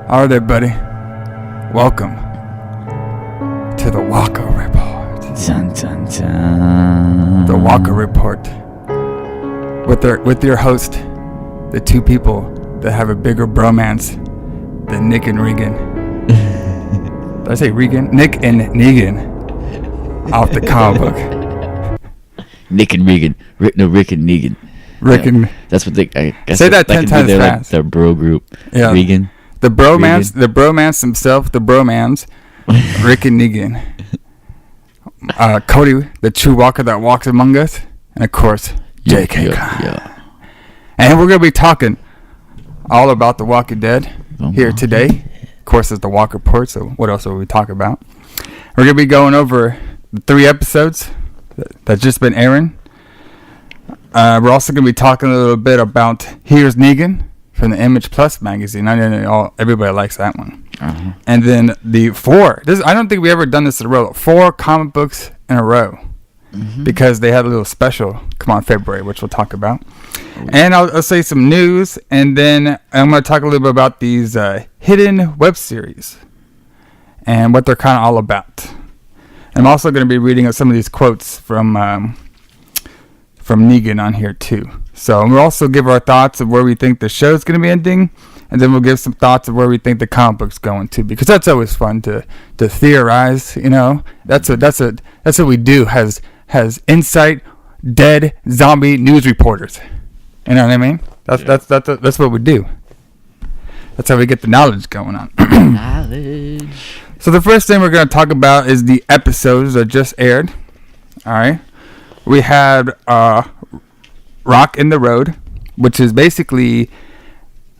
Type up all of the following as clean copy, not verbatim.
All right, buddy. Welcome to the Walker Report. Dun, dun, dun. The Walker Report. With your host, the two people that have a bigger bromance than Nick and Regan. Did I say Regan? Nick and Negan. Off the comic book. Nick and Regan. Rick and Negan. Rick and... That's what they... I guess say that 10 times fast. Like their bro group. Yeah. Regan. The bromance, Regan. The bromance himself, the bromance. Rick and Negan. Cody, the true walker that walks among us. And of course, J.K. Cline. Yeah. And we're going to be talking all about The Walking Dead here today. Of course, it's the Walker Report, so what else will we talk about? We're going to be going over the 3 episodes that's just been airing. We're also going to be talking a little bit about Here's Negan from the Image Plus magazine. I know everybody likes that one. Uh-huh. And then the 4. I don't think we ever done this in a row. 4 comic books in a row. Mm-hmm. Because they had a little special come on February, which we'll talk about. And I'll say some news, and then I'm going to talk a little bit about these hidden web series and what they're kind of all about. I'm also going to be reading some of these quotes from Negan on here too. So we'll also give our thoughts of where we think the show's going to be ending, and then we'll give some thoughts of where we think the comic book's going to, because that's always fun to theorize. You know, that's what we do. Has insight, dead zombie news reporters. You know what I mean? That's what we do. That's how we get the knowledge going on. Knowledge. So the first thing we're going to talk about is the episodes that just aired. All right. We had Rock in the Road, which is basically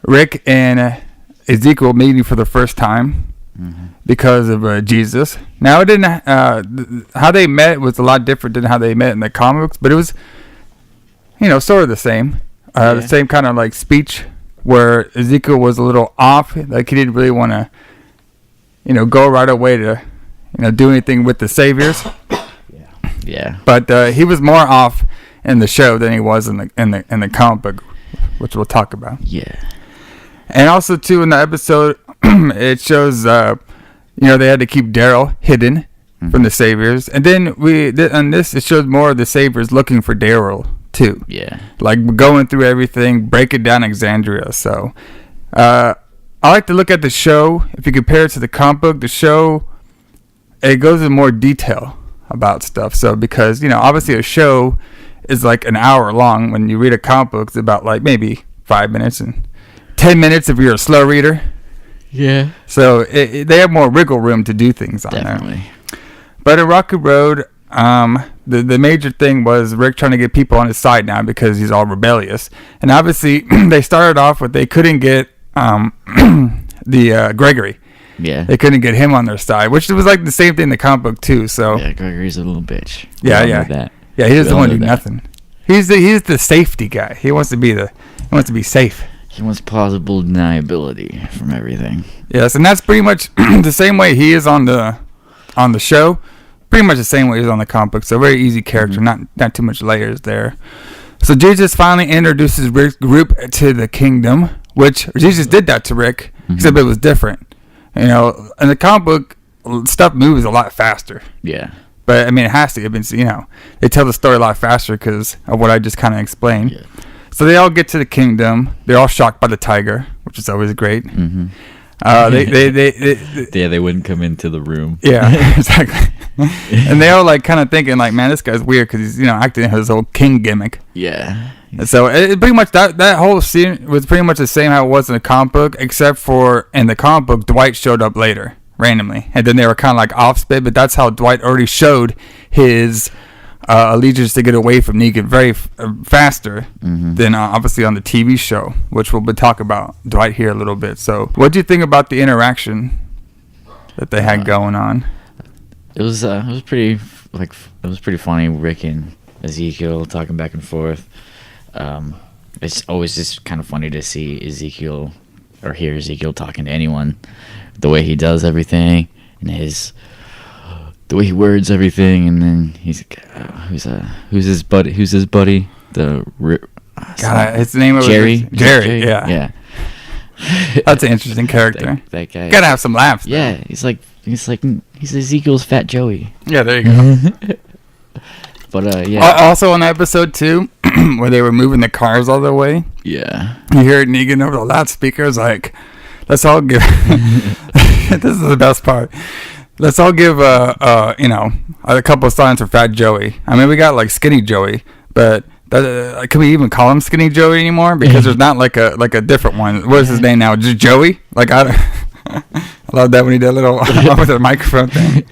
Rick and Ezekiel meeting for the first time. Mm-hmm. Because of Jesus. Now, it didn't. How they met was a lot different than how they met in the comics, but it was, sort of the same. The same kind of like speech where Ezekiel was a little off, like he didn't really want to, go right away to, do anything with the saviors. Yeah. But he was more off in the show than he was in the comic book, which we'll talk about. Yeah. And also too in the episode, it shows. They had to keep Daryl hidden from the saviors, and then on this it shows more of the saviors looking for Daryl too. Yeah, like going through everything, breaking down Alexandria. So, I like to look at the show. If you compare it to the comic book, the show it goes in more detail about stuff. So because obviously a show is like an hour long. When you read a comic book, it's about like maybe 5 minutes and 10 minutes if you're a slow reader. Yeah. So they have more wiggle room to do things on Definitely. there. But in Rocky Road, the major thing was Rick trying to get people on his side now because he's all rebellious. And obviously, they started off with they couldn't get the Gregory. Yeah. They couldn't get him on their side, which was like the same thing in the comic book too. So yeah, Gregory's a little bitch. Yeah. He doesn't want to do nothing. He's the safety guy. He wants to be safe. He wants plausible deniability from everything. Yes, and that's pretty much the same way he is on the show. Pretty much the same way he's on the comic book. So very easy character, not too much layers there. So Jesus finally introduces Rick's group to the kingdom, which Jesus did that to Rick, except it was different. In the comic book, stuff moves a lot faster. Yeah. But I mean, it has to. They tell the story a lot faster because of what I just kind of explained. Yeah. So they all get to the kingdom. They're all shocked by the tiger, which is always great. Mm-hmm. They wouldn't come into the room. Yeah, exactly. And they all like kind of thinking like, man, this guy's weird because he's acting his whole king gimmick. Yeah. And so it pretty much that whole scene was pretty much the same how it was in the comic book, except for in the comic book Dwight showed up later randomly, and then they were kind of like off spit. But that's how Dwight already showed his allegiance to get away from Negan very faster than obviously on the TV show, which we'll be talking about Dwight here a little bit. So what do you think about the interaction that they had going on? It was pretty funny. Rick and Ezekiel talking back and forth. It's always just kind of funny to see Ezekiel or hear Ezekiel talking to anyone, the way he does everything and the way he words everything, and then he's who's his buddy? His name was Jerry. Jerry, yeah. That's an interesting character. That guy. Gotta have some laughs. Though. Yeah, he's Ezekiel's Fat Joey. Yeah, there you go. But yeah. Also on episode 2, where they were moving the cars all the way. Yeah. You hear Negan over the loudspeakers like, let's all give. This is the best part. Let's all give a couple of signs for Fat Joey. I mean, we got like Skinny Joey, but can we even call him Skinny Joey anymore? Because there's not like a different one. What is his name now? Just Joey? Like I love that when he did a little with the microphone thing.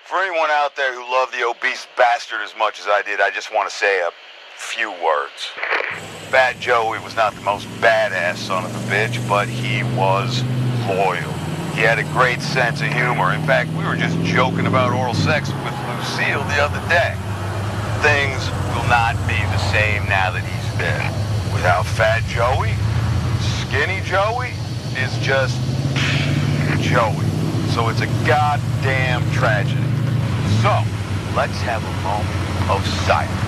For anyone out there who loved the obese bastard as much as I did, I just want to say a few words. Fat Joey was not the most badass son of a bitch, but he was loyal. He had a great sense of humor. In fact, we were just joking about oral sex with Lucille the other day. Things will not be the same now that he's dead. Without Fat Joey, Skinny Joey is just Joey. So it's a goddamn tragedy. So, let's have a moment of silence.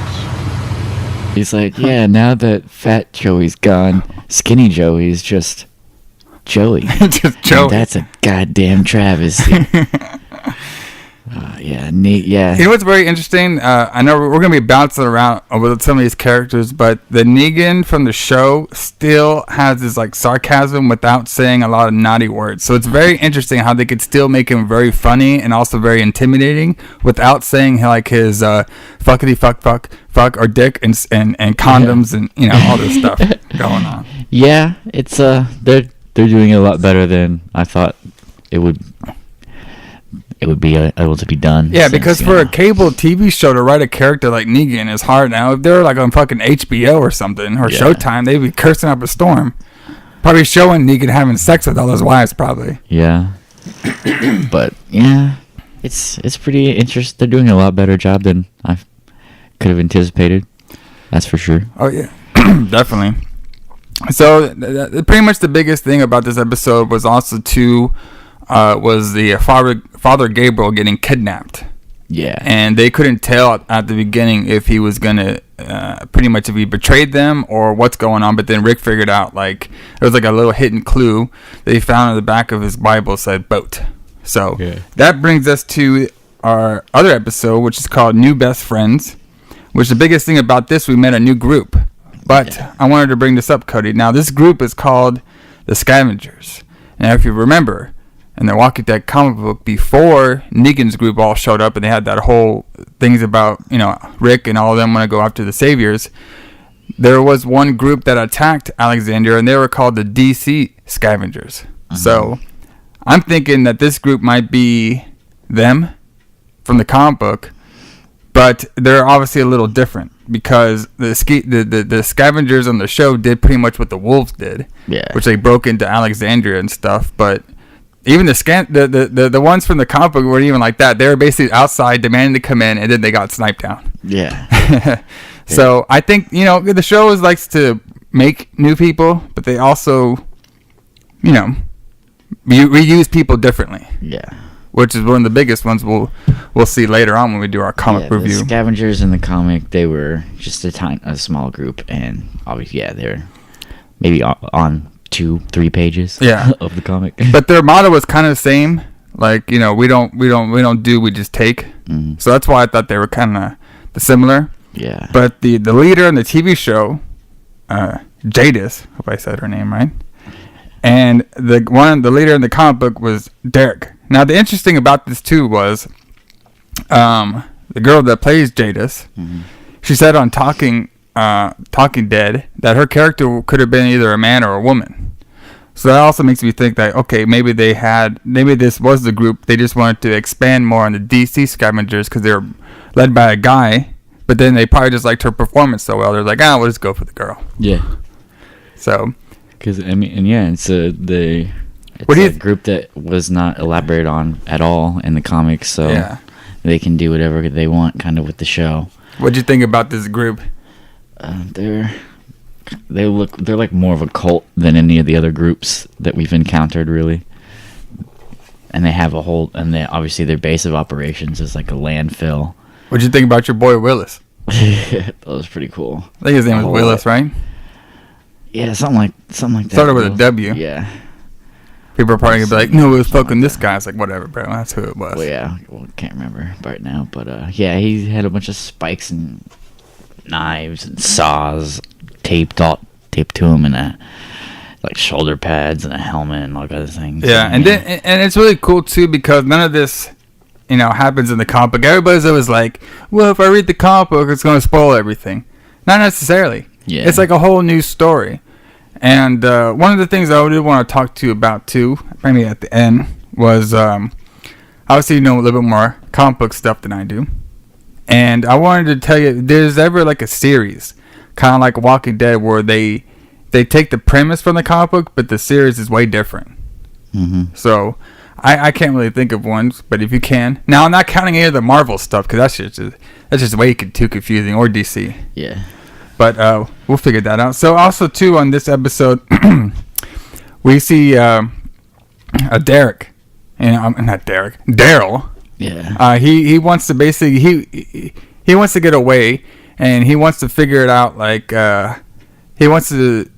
He's like, yeah, now that Fat Joey's gone, Skinny Joey's just Joey. Just Joey. And that's a goddamn travesty. Yeah, neat. Yeah. You know what's very interesting? I know we're going to be bouncing around with some of these characters, but the Negan from the show still has this like sarcasm without saying a lot of naughty words. So it's very interesting how they could still make him very funny and also very intimidating without saying like his fuckity fuck or dick and condoms and all this stuff going on. Yeah, it's they're doing it a lot better than I thought it would be able to be done. Yeah, because for a cable TV show to write a character like Negan is hard now. If they were like on fucking HBO or something, or Showtime, they'd be cursing up a storm. Probably showing Negan having sex with all his wives, probably. Yeah. But, yeah, it's pretty interesting. They're doing a lot better job than I could have anticipated. That's for sure. Oh, yeah. Definitely. So, pretty much the biggest thing about this episode was also was the Father Gabriel getting kidnapped. Yeah. And they couldn't tell at the beginning if he was going to pretty much if he betrayed them or what's going on. But then Rick figured out like there was like a little hidden clue that he found in the back of his Bible said boat. So that brings us to our other episode, which is called New Best Friends, which the biggest thing about this, we met a new group. But I wanted to bring this up, Cody. Now, this group is called the Scavengers. Now, if you remember, in the Walking Dead comic book, before Negan's group all showed up and they had that whole things about, Rick and all of them want to go after the Saviors, there was one group that attacked Alexandria, and they were called the DC Scavengers. Mm-hmm. So I'm thinking that this group might be them from the comic book, but they're obviously a little different because the Scavengers on the show did pretty much what the Wolves did, which they broke into Alexandria and stuff, but even the ones from the comic book weren't even like that. They were basically outside demanding to come in, and then they got sniped down. Yeah. So I think the show likes to make new people, but they also, reuse people differently. Yeah. Which is one of the biggest ones we'll see later on when we do our comic review. The Scavengers in the comic, they were just a small group, and obviously, they're maybe on 2-3 pages of the comic. But their motto was kind of the same. Like, we don't do, we just take. Mm-hmm. So that's why I thought they were kind of similar. Yeah. But the leader in the TV show, Jadis, hope I said her name right. And the leader in the comic book was Derek. Now the interesting about this too was the girl that plays Jadis, she said on Talking Dead that her character could have been either a man or a woman. So that also makes me think that, okay, maybe this was the group. They just wanted to expand more on the DC Scavengers because they were led by a guy, but then they probably just liked her performance so well. They're like, we'll just go for the girl. Yeah. So. Because, it's a group that was not elaborated on at all in the comics, so they can do whatever they want kind of with the show. What'd you think about this group? They're like more of a cult than any of the other groups that we've encountered, really. And they have obviously their base of operations is like a landfill. What'd you think about your boy Willis? That was pretty cool. I think his name was Willis, right? Yeah, something like that. Started with a W. Yeah. People are probably gonna be like, "No, it was fucking this guy." It's like, whatever, bro. That's who it was. Well, yeah. Well, can't remember right now, but yeah, he had a bunch of spikes and knives and saws taped to him, and like shoulder pads and a helmet and all other things. Yeah, and it's really cool too because none of this, happens in the comic book. Everybody's always like, "Well, if I read the comic book, it's gonna spoil everything." Not necessarily. Yeah. It's like a whole new story. And one of the things I did want to talk to you about too, maybe at the end, was obviously you know a little bit more comic book stuff than I do. And I wanted to tell you, there's ever like a series, kind of like Walking Dead, where they take the premise from the comic book, but the series is way different. Mm-hmm. So I can't really think of one, but if you can. Now, I'm not counting any of the Marvel stuff, because that's just way too confusing, or DC. Yeah. But we'll figure that out. So also too on this episode, we see Derek, not Derek, Daryl. Yeah. He wants to basically he wants to get away, and he wants to figure it out. Like he wants to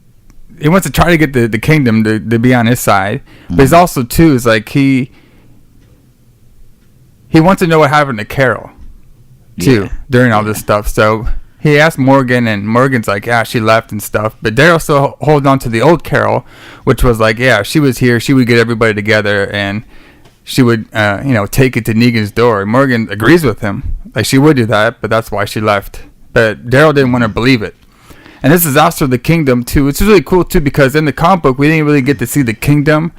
try to get the kingdom to be on his side. But he's also too is like he wants to know what happened to Carol too during all this stuff. So he asked Morgan, and Morgan's like, yeah, she left and stuff. But Daryl still holds on to the old Carol, which was like, yeah, if she was here, she would get everybody together, and she would, take it to Negan's door. Morgan agrees with him. Like, she would do that, but that's why she left. But Daryl didn't want to believe it. And this is also the kingdom, too. It's really cool, too, because in the comic book, we didn't really get to see the kingdom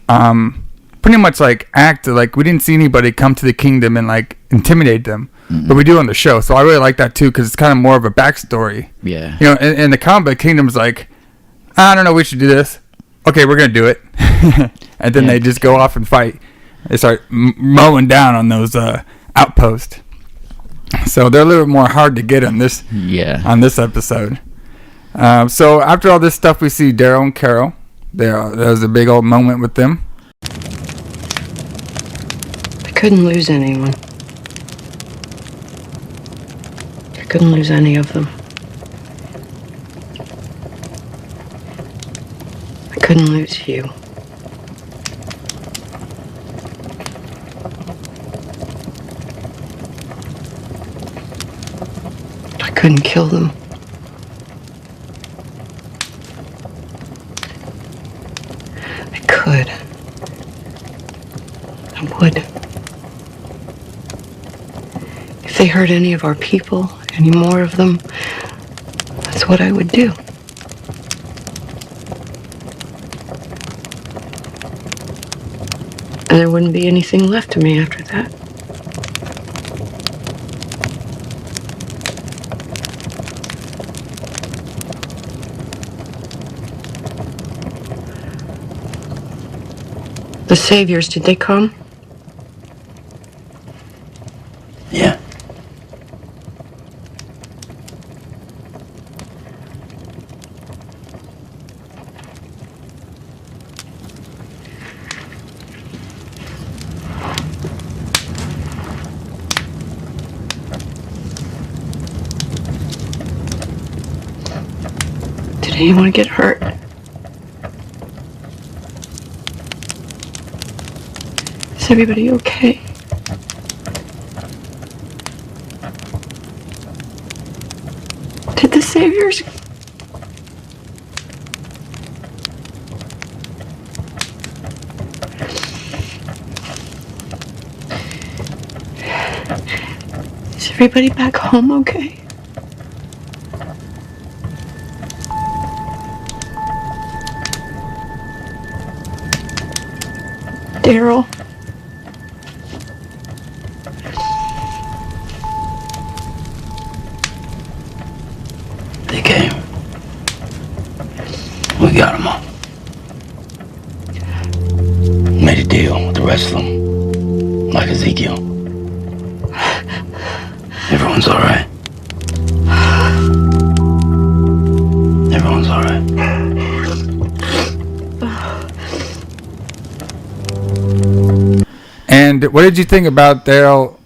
pretty much, like, act. Like, we didn't see anybody come to the kingdom and, like, intimidate them. Mm-hmm. But we do on the show, so I really like that too, because it's kind of more of a backstory. Yeah. In the comic, Kingdom's like, I don't know, we should do this. Okay, we're gonna do it, and then they just go off and fight. They start mowing down on those outposts. So they're a little more hard to get on this. Yeah. On this episode. So after all this stuff, we see Daryl and Carol. There's a big old moment with them. I couldn't lose anyone. I couldn't lose any of them. I couldn't lose you. I couldn't kill them. I could. I would. If they hurt any of our people, any more of them, that's what I would do. And there wouldn't be anything left of me after that. The saviors, did they come? Yeah. Did anyone get hurt? Is everybody okay? Did the saviors... Is everybody back home okay? Daryl? They came. We got them all. Made a deal with the rest of them, like Ezekiel. Everyone's all right. Everyone's all right. And what did you think about Daryl,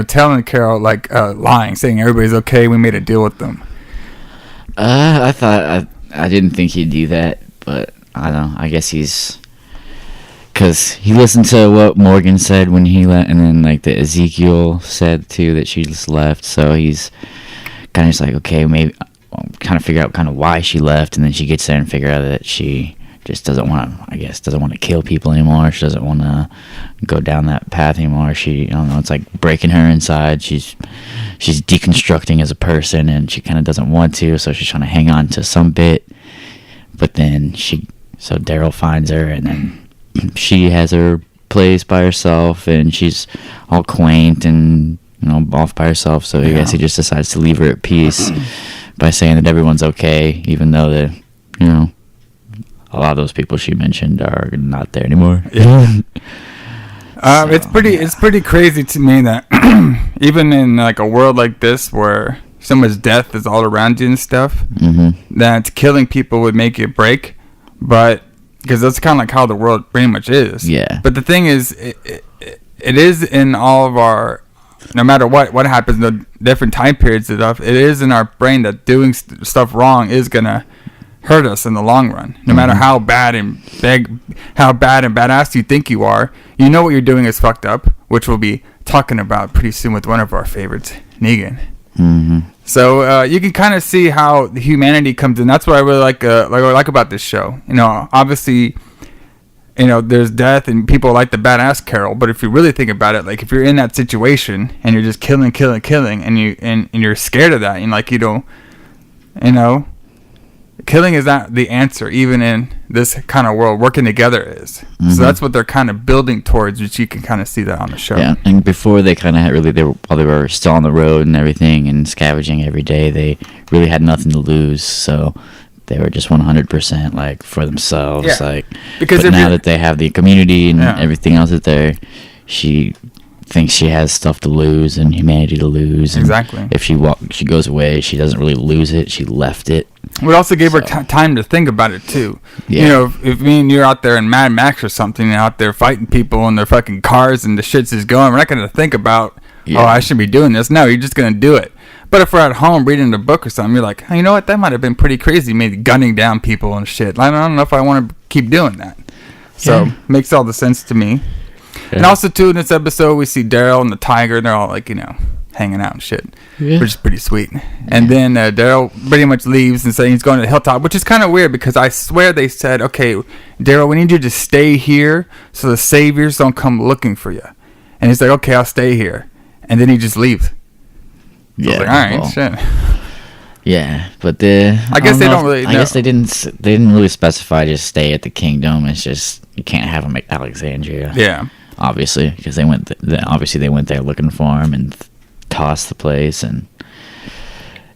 telling Carol, like, lying, saying everybody's okay, we made a deal with them? I thought I didn't think he'd do that, but I don't know. I guess he's... Because he listened to what Morgan said when he left, and then, like, the Ezekiel said, too, that she just left. So he's kind of just like, okay, maybe... kind of figure out kind of why she left, and then she gets there and figure out that she just doesn't want to, I guess, doesn't want to kill people anymore. She doesn't want to go down that path anymore. She, I don't know, it's like breaking her inside. She's deconstructing as a person, and she kind of doesn't want to, so she's trying to hang on to some bit. But then so Daryl finds her, and then she has her place by herself, and she's all quaint and, you know, off by herself. So I guess he just decides to leave her at peace by saying that everyone's okay, even though that, you know, a lot of those people she mentioned are not there anymore. Yeah. It's pretty crazy to me that even in like a world like this where so much death is all around you and stuff, that killing people would make you break, but because that's kind of like how the world pretty much is. Yeah. But the thing is, it is in all of our, no matter what happens in the different time periods and stuff, it is in our brain that doing stuff wrong is gonna hurt us in the long run. No matter how bad and badass you think you are, you know what you're doing is fucked up, which we'll be talking about pretty soon with one of our favorites, Negan. So you can kind of see how the humanity comes in. That's what I really like about this show. You know, obviously, you know, there's death and people like the badass Carol, but if you really think about it, like if you're in that situation and you're just killing and you're scared of that, and like you don't, you know, killing is not the answer, even in this kind of world. Working together is. So that's what they're kind of building towards, which you can kind of see that on the show. Yeah, and before they kind of had while they were still on the road and everything and scavenging every day, they really had nothing to lose. So they were just 100% like for themselves. Yeah. Like, because but now that they have the community and everything else that she thinks she has stuff to lose and humanity to lose. And exactly. If she goes away, she doesn't really lose it. She left it. It also gave her time to think about it too. Yeah. You know, if me and you're out there in Mad Max or something, out there fighting people and their fucking cars and the shit's is going, we're not going to think about, I should be doing this. No, you're just going to do it. But if we're at home reading a book or something, you're like, hey, you know what? That might have been pretty crazy, maybe gunning down people and shit. I don't know if I want to keep doing that. So, makes all the sense to me. Yeah. And also, too, in this episode, we see Daryl and the tiger, and they're all, like, you know, hanging out and shit, which is pretty sweet. And then Daryl pretty much leaves and saying he's going to the hilltop, which is kind of weird because I swear they said, okay, Daryl, we need you to stay here so the saviors don't come looking for you. And he's like, okay, I'll stay here. And then he just leaves. So I was like, all right, shit. Yeah, but I guess they don't really. I guess they didn't really specify just stay at the kingdom. It's just you can't have them at Alexandria. Yeah, obviously because they went. They went there looking for him and tossed the place, and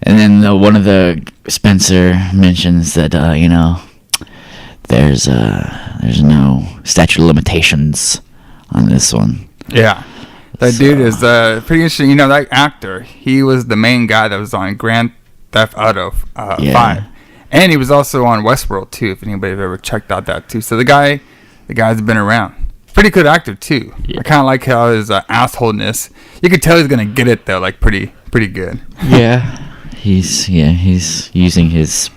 then one of the Spencer mentions that you know there's no statute of limitations on this one. Yeah. That dude is pretty interesting. You know, that actor, he was the main guy that was on Grand Theft Auto 5. And he was also on Westworld, too, if anybody ever checked out that, too. So the guy's been around. Pretty good actor, too. Yeah. I kind of like how his assholeness. You could tell he's going to get it, though, like pretty good. Yeah. He's using his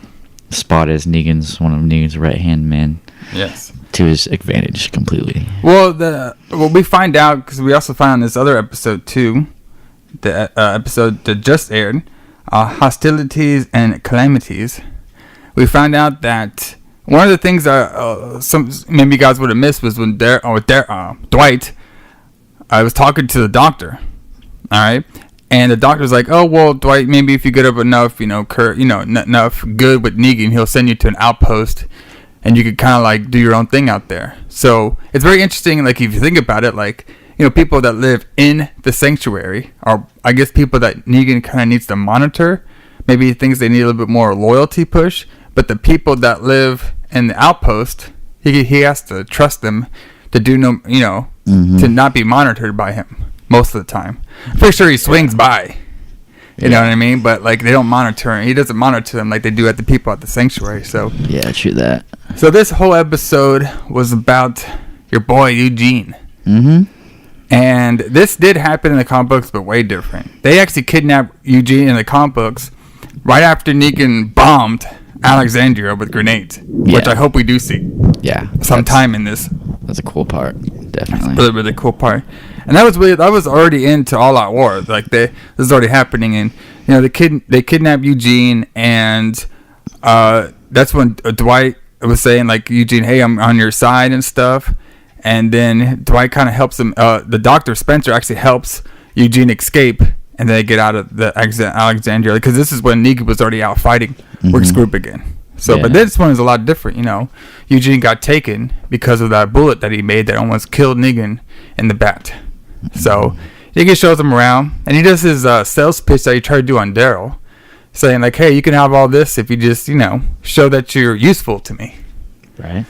spot as one of Negan's right-hand men. Yes. To his advantage completely. Well, we find out because we also find on this other episode too, the episode that just aired, Hostilities and Calamities. We found out that one of the things some maybe you guys would have missed was when Dwight was talking to the doctor. All right. And the doctor's like, oh, well, Dwight, maybe if you get up enough, enough good with Negan, he'll send you to an outpost. And you could kind of like do your own thing out there. So it's very interesting. Like if you think about it, like, you know, people that live in the sanctuary are, I guess, people that Negan kind of needs to monitor. Maybe he thinks they need a little bit more loyalty push. But the people that live in the outpost, he has to trust them to do to not be monitored by him most of the time. I'm pretty sure he swings by. You know what I mean? But, like, they don't monitor him. He doesn't monitor them like they do at the people at the sanctuary. So yeah, true that. So this whole episode was about your boy, Eugene. And this did happen in the comic books, but way different. They actually kidnapped Eugene in the comic books right after Negan bombed Alexandria with grenades, which I hope we do see. Yeah, sometime in this. That's a cool part, definitely. Really, really cool part. And that was already into All Out War. Like this is already happening, and they kidnap Eugene, and that's when Dwight was saying like, Eugene, hey, I'm on your side and stuff. And then Dwight kind of helps him. The Dr. Spencer actually helps Eugene escape, and they get out of the Alexandria, because this is when Negan was already out fighting Rick's group again. So, but this one is a lot different. Eugene got taken because of that bullet that he made that almost killed Negan in the bat. So Negan shows him around, and he does his sales pitch that he tried to do on Daryl, saying like, hey, you can have all this if you just show that you're useful to me. Right.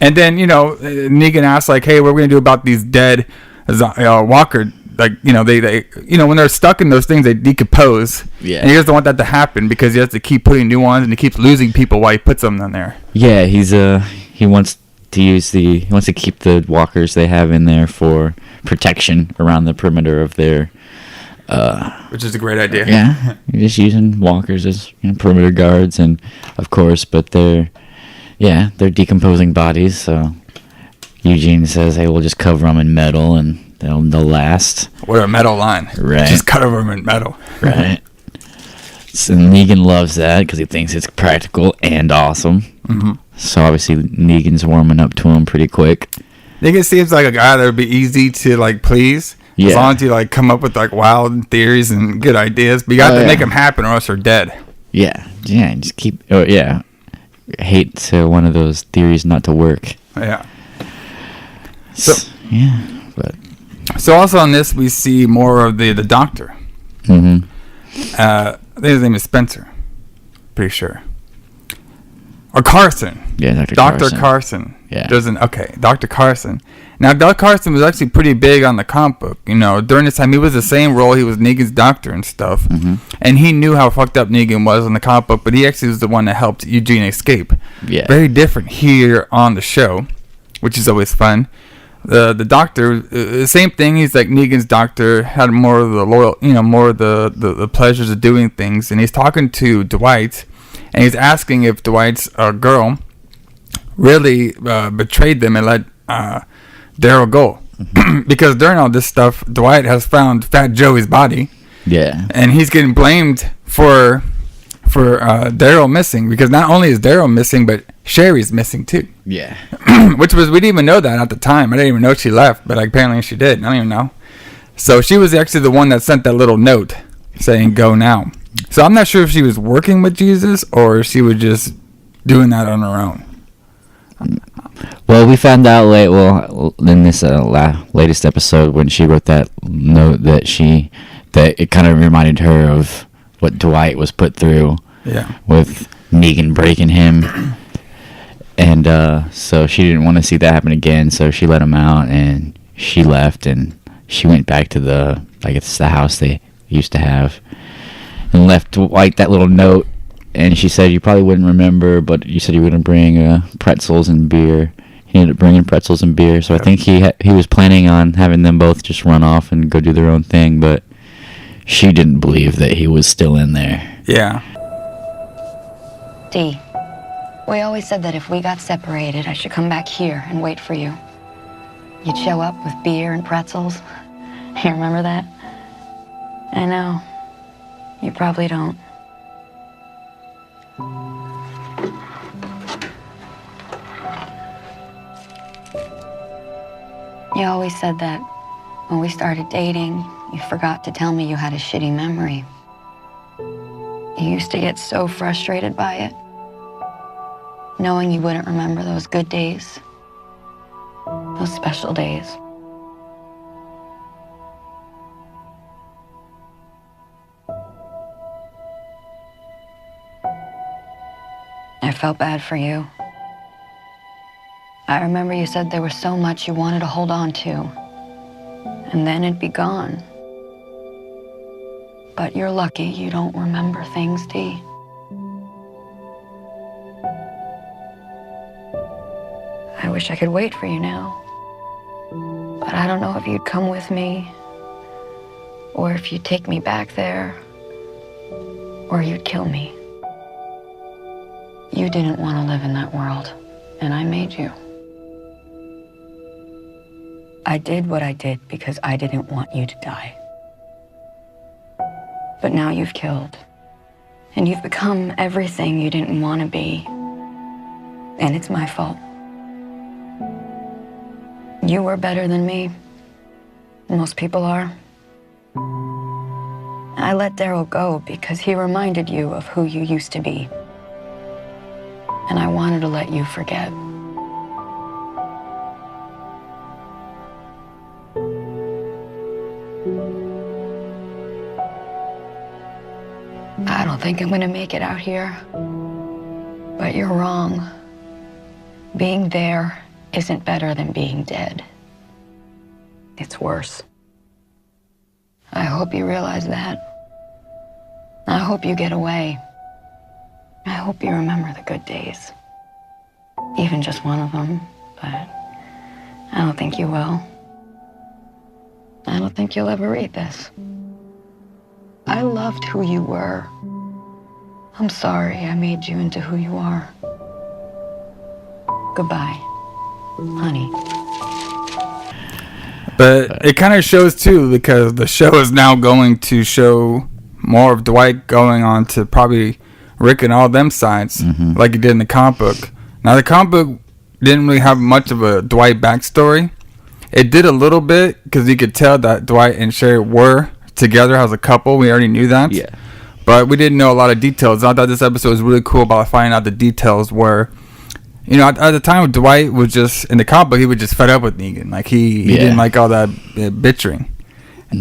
And then Negan asks like, hey, what are we gonna do about these dead Walker? Like they when they're stuck in those things, they decompose. Yeah. And he doesn't want that to happen because he has to keep putting new ones, and he keeps losing people while he puts them in there. Yeah, he wants to keep the walkers they have in there for protection around the perimeter of their. Which is a great idea. Yeah, you're just using walkers as perimeter guards, and of course, but they're decomposing bodies. So Eugene says, "Hey, we'll just cover them in metal and." They'll last. What a metal line. Right. Just cut over them in metal. Right. So Negan loves that because he thinks it's practical and awesome. Mm-hmm. So obviously Negan's warming up to him pretty quick. Negan seems like a guy that would be easy to like please. Yeah. As long as you like come up with like wild theories and good ideas. But you got to make them happen or else they're dead. Yeah. Yeah. Just keep. Oh yeah. Hate one of those theories not to work. Yeah. So also on this, we see more of the doctor. Mm-hmm. I think his name is Spencer. Pretty sure. Or Carson. Yeah, Dr. Carson. Yeah. Dr. Carson. Now, Dr. Carson was actually pretty big on the comic book. During this time, he was the same role. He was Negan's doctor and stuff. Mm-hmm. And he knew how fucked up Negan was in the comic book, but he actually was the one that helped Eugene escape. Yeah. Very different here on the show, which is always fun. The doctor, the same thing. He's like Negan's doctor, had more of the more of the pleasures of doing things. And he's talking to Dwight, and he's asking if Dwight's girl really betrayed them and let Daryl go. Mm-hmm. Because during all this stuff, Dwight has found Fat Joey's body. Yeah. And he's getting blamed for Daryl missing, because not only is Daryl missing, but Sherry's missing too. Yeah. We didn't even know that at the time. I didn't even know she left, but apparently she did. I don't even know. So she was actually the one that sent that little note saying "Go now." So I'm not sure if she was working with Jesus or if she was just doing that on her own. Well, we found out in this latest episode when she wrote that note that it kind of reminded her of what Dwight was put through. Yeah. With Negan breaking him. And so she didn't want to see that happen again, so she let him out, and she left, and she went back to the house they used to have, and left Dwight that little note, and she said, you probably wouldn't remember, but you said you were going to bring pretzels and beer. He ended up bringing pretzels and beer, so I think he was planning on having them both just run off and go do their own thing, but she didn't believe that he was still in there. Yeah. Dee, we always said that if we got separated, I should come back here and wait for you. You'd show up with beer and pretzels. You remember that? I know. You probably don't. You always said that when we started dating, you forgot to tell me you had a shitty memory. You used to get so frustrated by it, knowing you wouldn't remember those good days, those special days. I felt bad for you. I remember you said there was so much you wanted to hold on to, and then it'd be gone. But you're lucky you don't remember things, Dee. I wish I could wait for you now. But I don't know if you'd come with me, or if you'd take me back there, or you'd kill me. You didn't want to live in that world, and I made you. I did what I did because I didn't want you to die. But now you've killed, and you've become everything you didn't want to be, and it's my fault. You were better than me. Most people are. I let Daryl go because he reminded you of who you used to be. And I wanted to let you forget. I don't think I'm gonna make it out here. But you're wrong. Being there isn't better than being dead. It's worse. I hope you realize that. I hope you get away. I hope you remember the good days. Even just one of them, but I don't think you will. I don't think you'll ever read this. I loved who you were. I'm sorry I made you into who you are. Goodbye, honey. But it kind of shows too, because the show is now going to show more of Dwight going on to probably Rick and all them sides, like he did in the comic book. Now the comic book didn't really have much of a Dwight backstory. It did a little bit because you could tell that Dwight and Sherry were together as a couple. We already knew that. Yeah. But we didn't know a lot of details. I thought this episode was really cool about finding out the details where, you know, at the time Dwight was just, in the comic book, he was just fed up with Negan. Like, he didn't like all that bitching.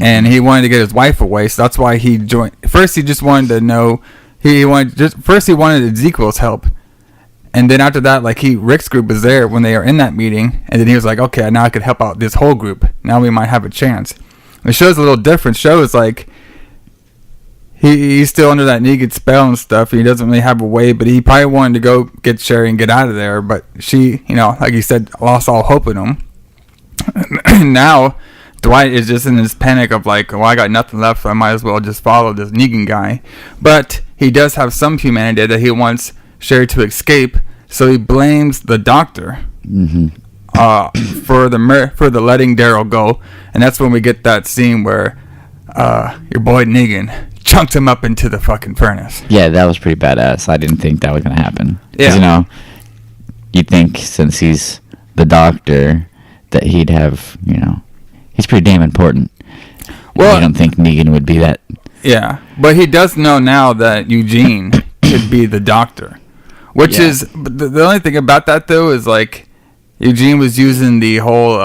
And he wanted to get his wife away, so that's why he joined. First, he just wanted to know, he wanted Ezekiel's help. And then after that, like, Rick's group was there when they were in that meeting, and then he was like, okay, now I could help out this whole group. Now we might have a chance. The show's a little different. Show's like, he's still under that Negan spell and stuff. He doesn't really have a way, but he probably wanted to go get Sherry and get out of there. But she, you know, like you said, lost all hope in him. And now Dwight is just in this panic of like, well, I got nothing left, so I might as well just follow this Negan guy. But he does have some humanity that he wants Sherry to escape, so he blames the doctor for the letting Daryl go. And that's when we get that scene where your boy Negan chunked him up into the fucking furnace. Yeah, that was pretty badass. I didn't think that was going to happen. Yeah. 'Cause, you know, you'd think since he's the doctor that he'd have, you know, he's pretty damn important. Well, I don't think Negan would be that. Yeah, but he does know now that Eugene could be the doctor. Which is, the only thing about that though is like, Eugene was using the whole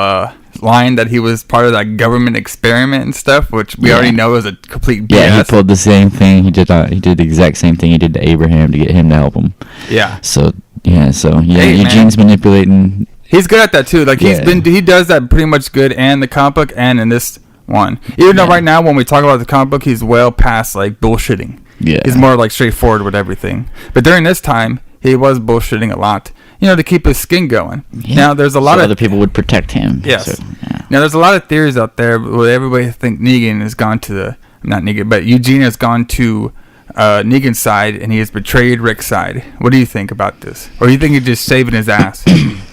line that he was part of that government experiment and stuff, which we already know is a complete BS. Yeah, he pulled the same thing. He did the exact same thing he did to Abraham to get him to help him. Yeah. So hey, Eugene's manipulating. He's good at that too. Like he does that pretty much good in the comic book and in this one. Even though right now when we talk about the comic book, he's well past like bullshitting. Yeah. He's more like straightforward with everything. But during this time, he was bullshitting a lot, you know, to keep his skin going. Yeah. Now, there's a lot of other people would protect him. Yes. So, yeah. Now, there's a lot of theories out there where everybody think Negan has gone to not Negan, but Eugene has gone to Negan's side and he has betrayed Rick's side. What do you think about this? Or do you think he's just saving his ass?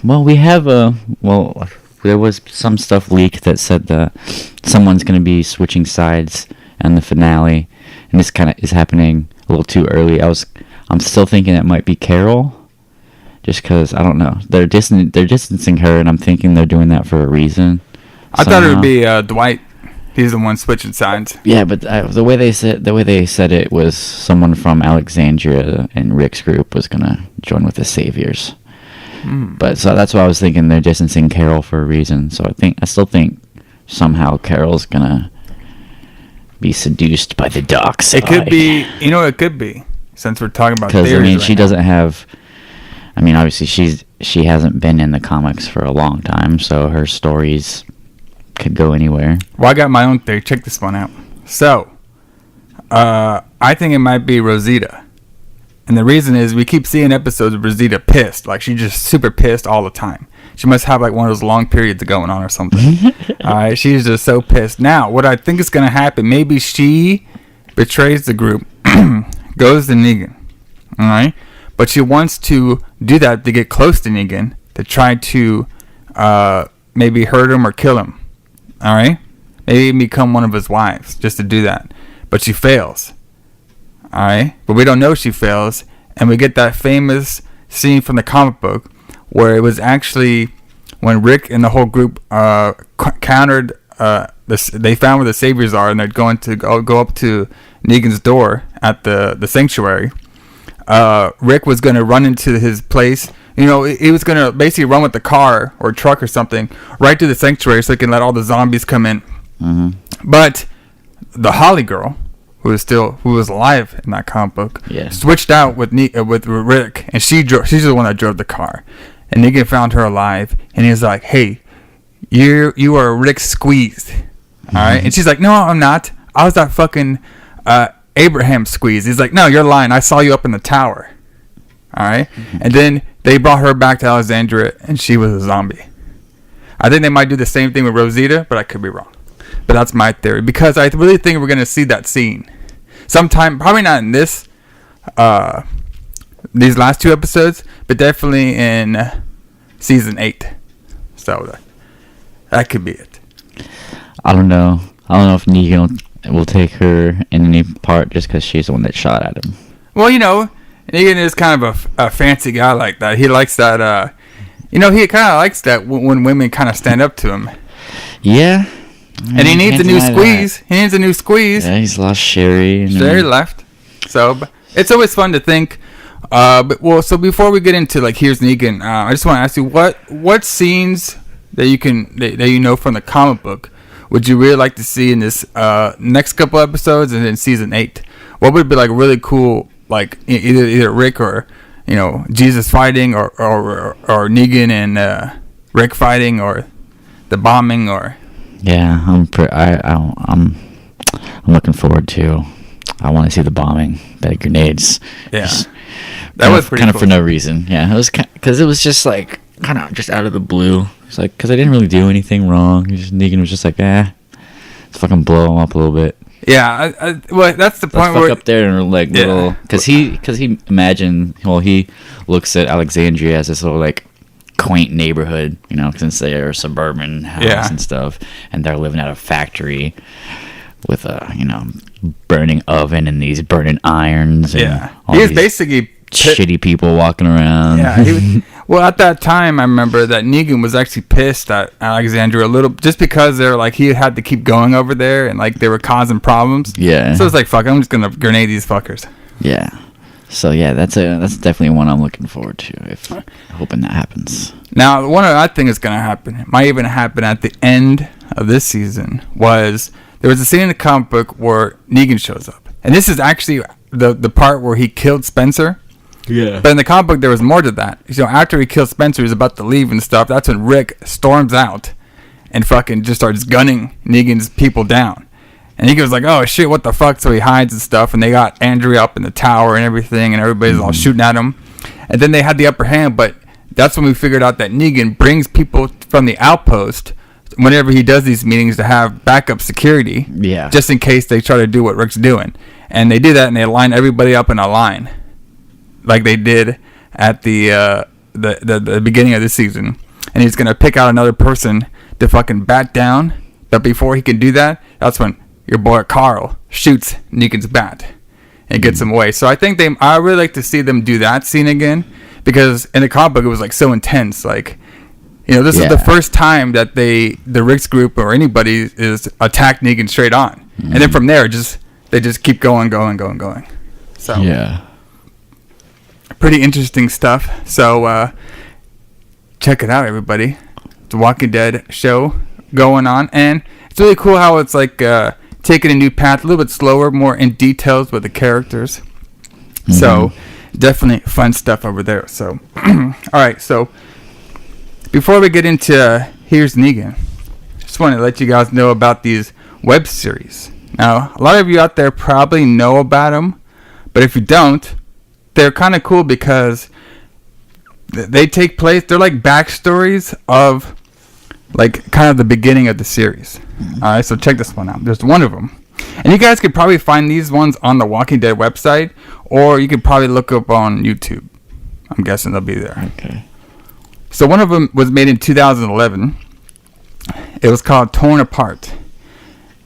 Well, we have there was some stuff leaked that said that someone's going to be switching sides in the finale, and this kind of is happening a little too early. I'm still thinking it might be Carol, just because, I don't know. They're distancing her, and I'm thinking they're doing that for a reason. I thought it would be Dwight. He's the one switching sides. Yeah, but the way they said it was someone from Alexandria and Rick's group was gonna join with the Saviors. But so that's why I was thinking they're distancing Carol for a reason. So I still think somehow Carol's gonna be seduced by the dark side. It could be. You know, it could be. Since we're talking about theories, because she doesn't have. I mean, obviously she hasn't been in the comics for a long time, so her stories could go anywhere. Well, I got my own theory. Check this one out. So, I think it might be Rosita, and the reason is we keep seeing episodes of Rosita pissed, like she's just super pissed all the time. She must have like one of those long periods going on or something. All right, she's just so pissed. Now, what I think is going to happen? Maybe she betrays the group. Goes to Negan, all right, but she wants to do that to get close to Negan, to try to maybe hurt him or kill him. All right, maybe become one of his wives just to do that, but she fails. All right, but we don't know she fails, and we get that famous scene from the comic book where it was actually when Rick and the whole group countered. They found where the saviors are, and they're going to go up to Negan's door at the sanctuary. Rick was going to run into his place. You know, he was going to basically run with the car or truck or something right to the sanctuary so he can let all the zombies come in. Mm-hmm. But the Holly girl, who was alive in that comic book, switched out with Rick, and she's the one that drove the car. And Negan found her alive, and he's like, "Hey, you are Rick squeezed." All right, and she's like, "No, I'm not. I was that fucking Abraham squeezed." He's like, "No, you're lying. I saw you up in the tower." All right, and then they brought her back to Alexandria, and she was a zombie. I think they might do the same thing with Rosita, but I could be wrong. But that's my theory, because I really think we're gonna see that scene sometime. Probably not in these last 2 episodes, but definitely in season 8. So that could be it. I don't know if Negan will take her in any part just because she's the one that shot at him. Well, you know, Negan is kind of a fancy guy like that. He likes that, he kind of likes that when women kind of stand up to him. Yeah. And he needs a new squeeze. He needs a new squeeze. Yeah, he's lost Sherry. Sherry left. So, it's always fun to think. So before we get into, like, here's Negan, I just want to ask you, what scenes that you know from the comic book would you really like to see in this next couple episodes and in season 8? What would be like really cool, like either Rick or Jesus fighting or Negan and Rick fighting or the bombing or? Yeah, I'm looking forward to. I want to see the bombing, the grenades. Yeah, that was pretty kind cool. of for no reason. Yeah, it was because it was just like kind of just out of the blue. It's like because I didn't really do anything wrong. Negan was just like, let's fucking blow him up a little bit. Yeah, well, that's the point where up there and like little because he he looks at Alexandria as this little like quaint neighborhood, since they're a suburban house and stuff, and they're living at a factory with a burning oven and these burning irons. And he was basically shitty people walking around. Yeah, well, at that time, I remember that Negan was actually pissed at Alexandria a little, just because they're like he had to keep going over there and like they were causing problems. Yeah. So it's like, fuck, I'm just gonna grenade these fuckers. Yeah. So yeah, that's definitely one I'm looking forward to. Hoping that happens. Now, one other thing is gonna happen. It might even happen at the end of this season. There was a scene in the comic book where Negan shows up, and this is actually the part where he killed Spencer. Yeah. But in the comic book, there was more to that. After he kills Spencer, he's about to leave and stuff. That's when Rick storms out and fucking just starts gunning Negan's people down. And he goes like, "Oh shit, what the fuck?" So he hides and stuff, and they got Andrea up in the tower and everything, and everybody's all shooting at him. And then they had the upper hand, but that's when we figured out that Negan brings people from the outpost whenever he does these meetings to have backup security. Yeah. Just in case they try to do what Rick's doing. And they do that, and they line everybody up in a line, like they did at the beginning of the season. And he's gonna pick out another person to fucking bat down. But before he can do that, that's when your boy Carl shoots Negan's bat and gets him away. So I really like to see them do that scene again, because in the comic book it was like so intense. Like, this is the first time that the Rick's group or anybody is attacked Negan straight on, and then from there they just keep going. So yeah, pretty interesting stuff. So check it out, everybody. It's a Walking Dead show going on, and it's really cool how it's like taking a new path, a little bit slower, more in details with the characters. So definitely fun stuff over there. So all right, so before we get into Here's Negan, just want to let you guys know about these web series. Now, a lot of you out there probably know about them, but if you don't, they're kind of cool because they take place, they're like backstories of like kind of the beginning of the series. Alright, so check this one out. There's one of them. And you guys could probably find these ones on the Walking Dead website, or you could probably look up on YouTube. I'm guessing they'll be there. Okay. So one of them was made in 2011. It was called Torn Apart.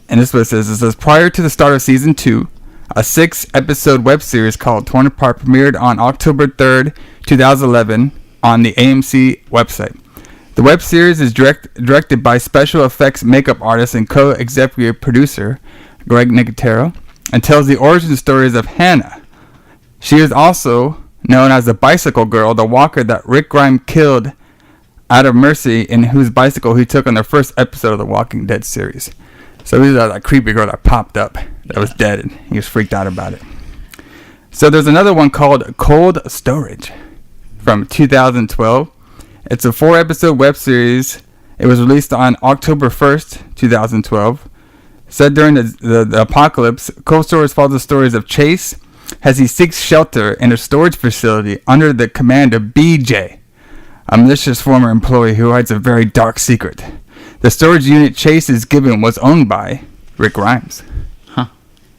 And this is what it says. It says, prior to the start of season 2, a 6-episode web series called Torn Apart premiered on October 3rd, 2011 on the AMC website. The web series is directed by special effects makeup artist and co-executive producer Greg Nicotero and tells the origin stories of Hannah. She is also known as the Bicycle Girl, the walker that Rick Grimes killed out of mercy, in whose bicycle he took on the first episode of the Walking Dead series. So this is that creepy girl that popped up that was dead, and he was freaked out about it. So there's another one called Cold Storage from 2012. It's a 4-episode web series. It was released on October 1st, 2012. Said during the apocalypse, Cold Storage follows the stories of Chase as he seeks shelter in a storage facility under the command of BJ, a malicious former employee who hides a very dark secret. The storage unit Chase is given was owned by Rick Grimes. Huh.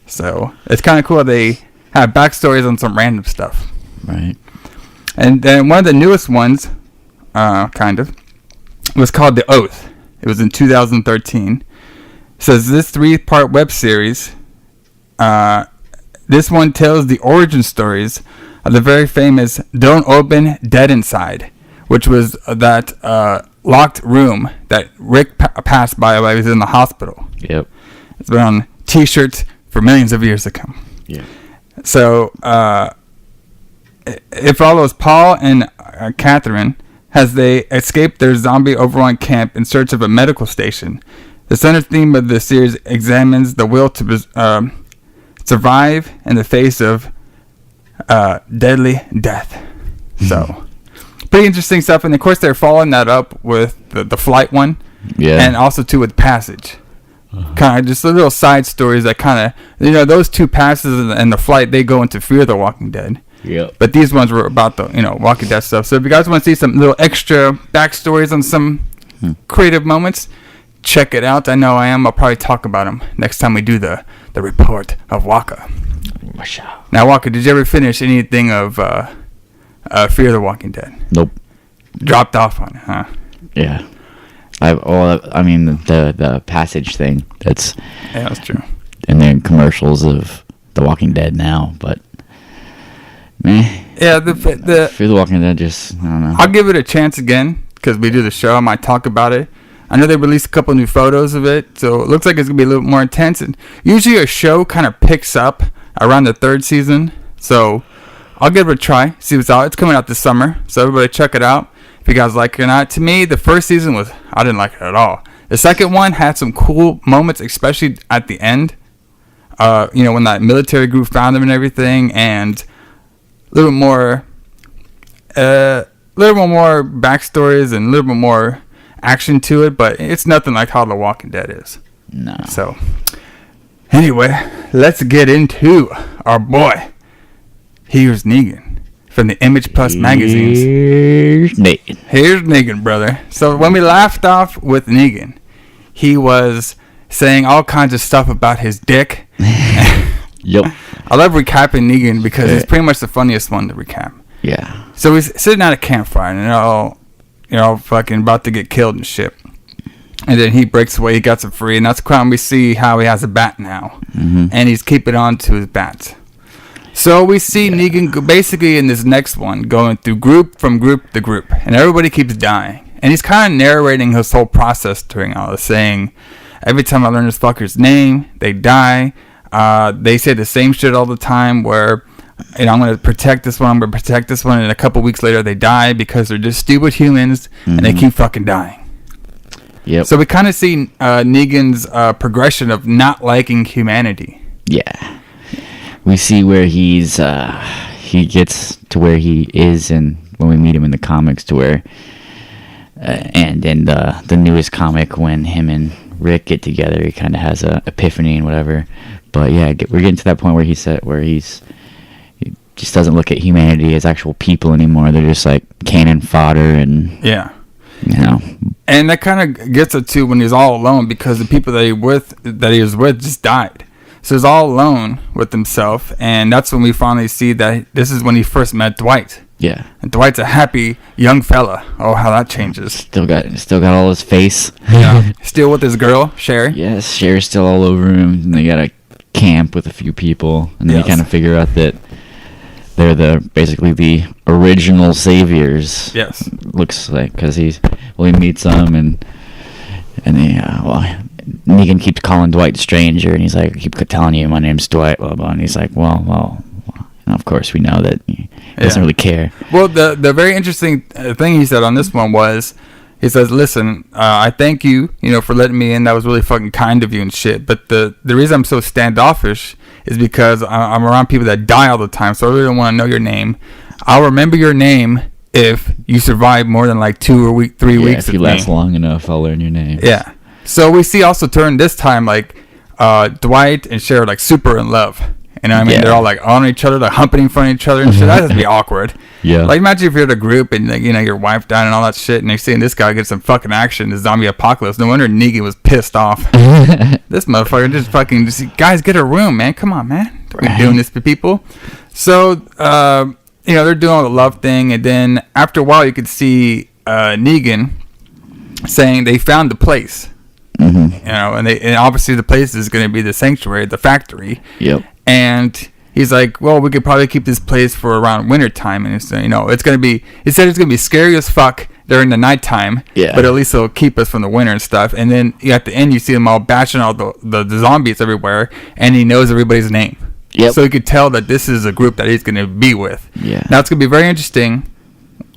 So it's kind of cool. They have backstories on some random stuff. Right. And then one of the newest ones, was called The Oath. It was in 2013. It says this 3-part web series, this one tells the origin stories of the very famous Don't Open, Dead Inside, which was that locked room that Rick passed by while he was in the hospital. Yep. It's been on T-shirts for millions of years to come. Yeah. So it follows Paul and Catherine as they escape their zombie overrun camp in search of a medical station. The center theme of the series examines the will to survive in the face of deadly death. So, pretty interesting stuff. And of course, they're following that up with the flight one, and also too with Passage. Kind of just little side stories that kind of, those 2 passes and the flight, they go into Fear the Walking Dead. Yep. But these ones were about the Walking Dead stuff. So if you guys want to see some little extra backstories on some creative moments, check it out. I know I am. I'll probably talk about them next time we do the report of Waka. Now, Waka, did you ever finish anything of Fear the Walking Dead? Nope. Dropped off on it, huh? Yeah. The Passage thing. That's true. And then commercials of The Walking Dead now, but meh. Yeah, Fear the Walking Dead, just, I don't know. I'll give it a chance again because we do the show. I might talk about it. I know they released a couple new photos of it, so it looks like it's gonna be a little more intense. And usually a show kind of picks up around the 3rd season, so I'll give it a try. See what's out. It's coming out this summer, so everybody check it out if you guys like it or not. To me, the first season I didn't like it at all. The second one had some cool moments, especially at the end. When that military group found them and everything, and a little more backstories and a little bit more action to it, but it's nothing like how The Walking Dead is. No. So, anyway, let's get into our boy. Here's Negan from the Image Plus magazines. Here's Negan, brother. So when we laughed off with Negan, he was saying all kinds of stuff about his dick. Yep. I love recapping Negan because he's pretty much the funniest one to recap. Yeah. So he's sitting at a campfire and they're all fucking about to get killed and shit. And then he breaks away, he gets it free, and that's when we see how he has a bat now. Mm-hmm. And he's keeping on to his bats. So we see Negan basically in this next one going through group from group to group, and everybody keeps dying. And he's kind of narrating his whole process during all this, saying, every time I learn this fucker's name, they die. They say the same shit all the time where, I'm going to protect this one, I'm going to protect this one, and a couple weeks later they die because they're just stupid humans, and they keep fucking dying. Yep. So we kind of see Negan's progression of not liking humanity. Yeah. We see where he gets to where he is, and when we meet him in the comics, to where, and in the newest comic, when him and Rick get together, he kind of has a epiphany and whatever. But yeah, we're getting to that point where he just doesn't look at humanity as actual people anymore. They're just like cannon fodder, and And that kind of gets it too when he's all alone, because the people that he was with just died. So he's all alone with himself, and that's when we finally see that this is when he first met Dwight. Yeah. And Dwight's a happy young fella. Oh, how that changes. Still got all his face. Yeah. Still with his girl, Sherry. Yes, Sherry's still all over him. And they got a camp with a few people, and then you kind of figure out that they're basically the original saviors. Yes. Looks like, because he meets them, and Negan keeps calling Dwight stranger, and he's like, I keep telling you my name's Dwight, blah blah, and he's like, well, and of course we know that he doesn't really care. Well, the very interesting thing he said on this one was, he says, listen, I thank you, for letting me in. That was really fucking kind of you and shit. But the reason I'm so standoffish is because I'm around people that die all the time, so I really don't want to know your name. I'll remember your name if you survive more than like 3 weeks. If you last long enough, I'll learn your name. Yeah. So we see also during this time, like, Dwight and Cher are like super in love. You know what I mean? They're all like on each other, like humping in front of each other and shit. That has to be awkward. Yeah. Like, imagine if you're at a group and, like, your wife died and all that shit, and you're seeing this guy get some fucking action, the zombie apocalypse. No wonder Negan was pissed off. This motherfucker just guys, get a room, man. Come on, man. We're doing this to people. So, they're doing all the love thing, and then after a while, you could see Negan saying they found the place. Mm-hmm. And obviously the place is going to be the sanctuary, the factory. Yep. And he's like, well, we could probably keep this place for around winter time, and it's going to be. He said it's going to be scary as fuck during the nighttime. Yeah. But at least it'll keep us from the winter and stuff. And then at the end, you see them all bashing all the zombies everywhere, and he knows everybody's name. Yep. So he could tell that this is a group that he's going to be with. Yeah. Now it's going to be very interesting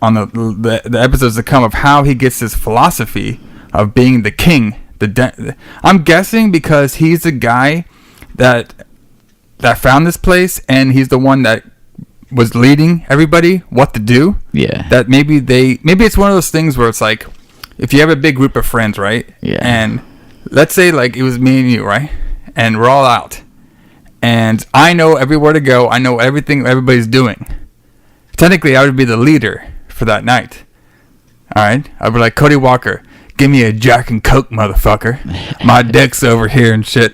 on the episodes to come of how he gets this philosophy of being the king. I'm guessing because he's the guy that found this place, and he's the one that was leading everybody what to do. Yeah. That maybe it's one of those things where it's like, if you have a big group of friends, right? Yeah. And let's say like it was me and you, right? And we're all out, and I know everywhere to go. I know everything everybody's doing. Technically, I would be the leader for that night. All right, I'd be like, Cody Walker, give me a Jack and Coke, motherfucker. My dick's over here and shit,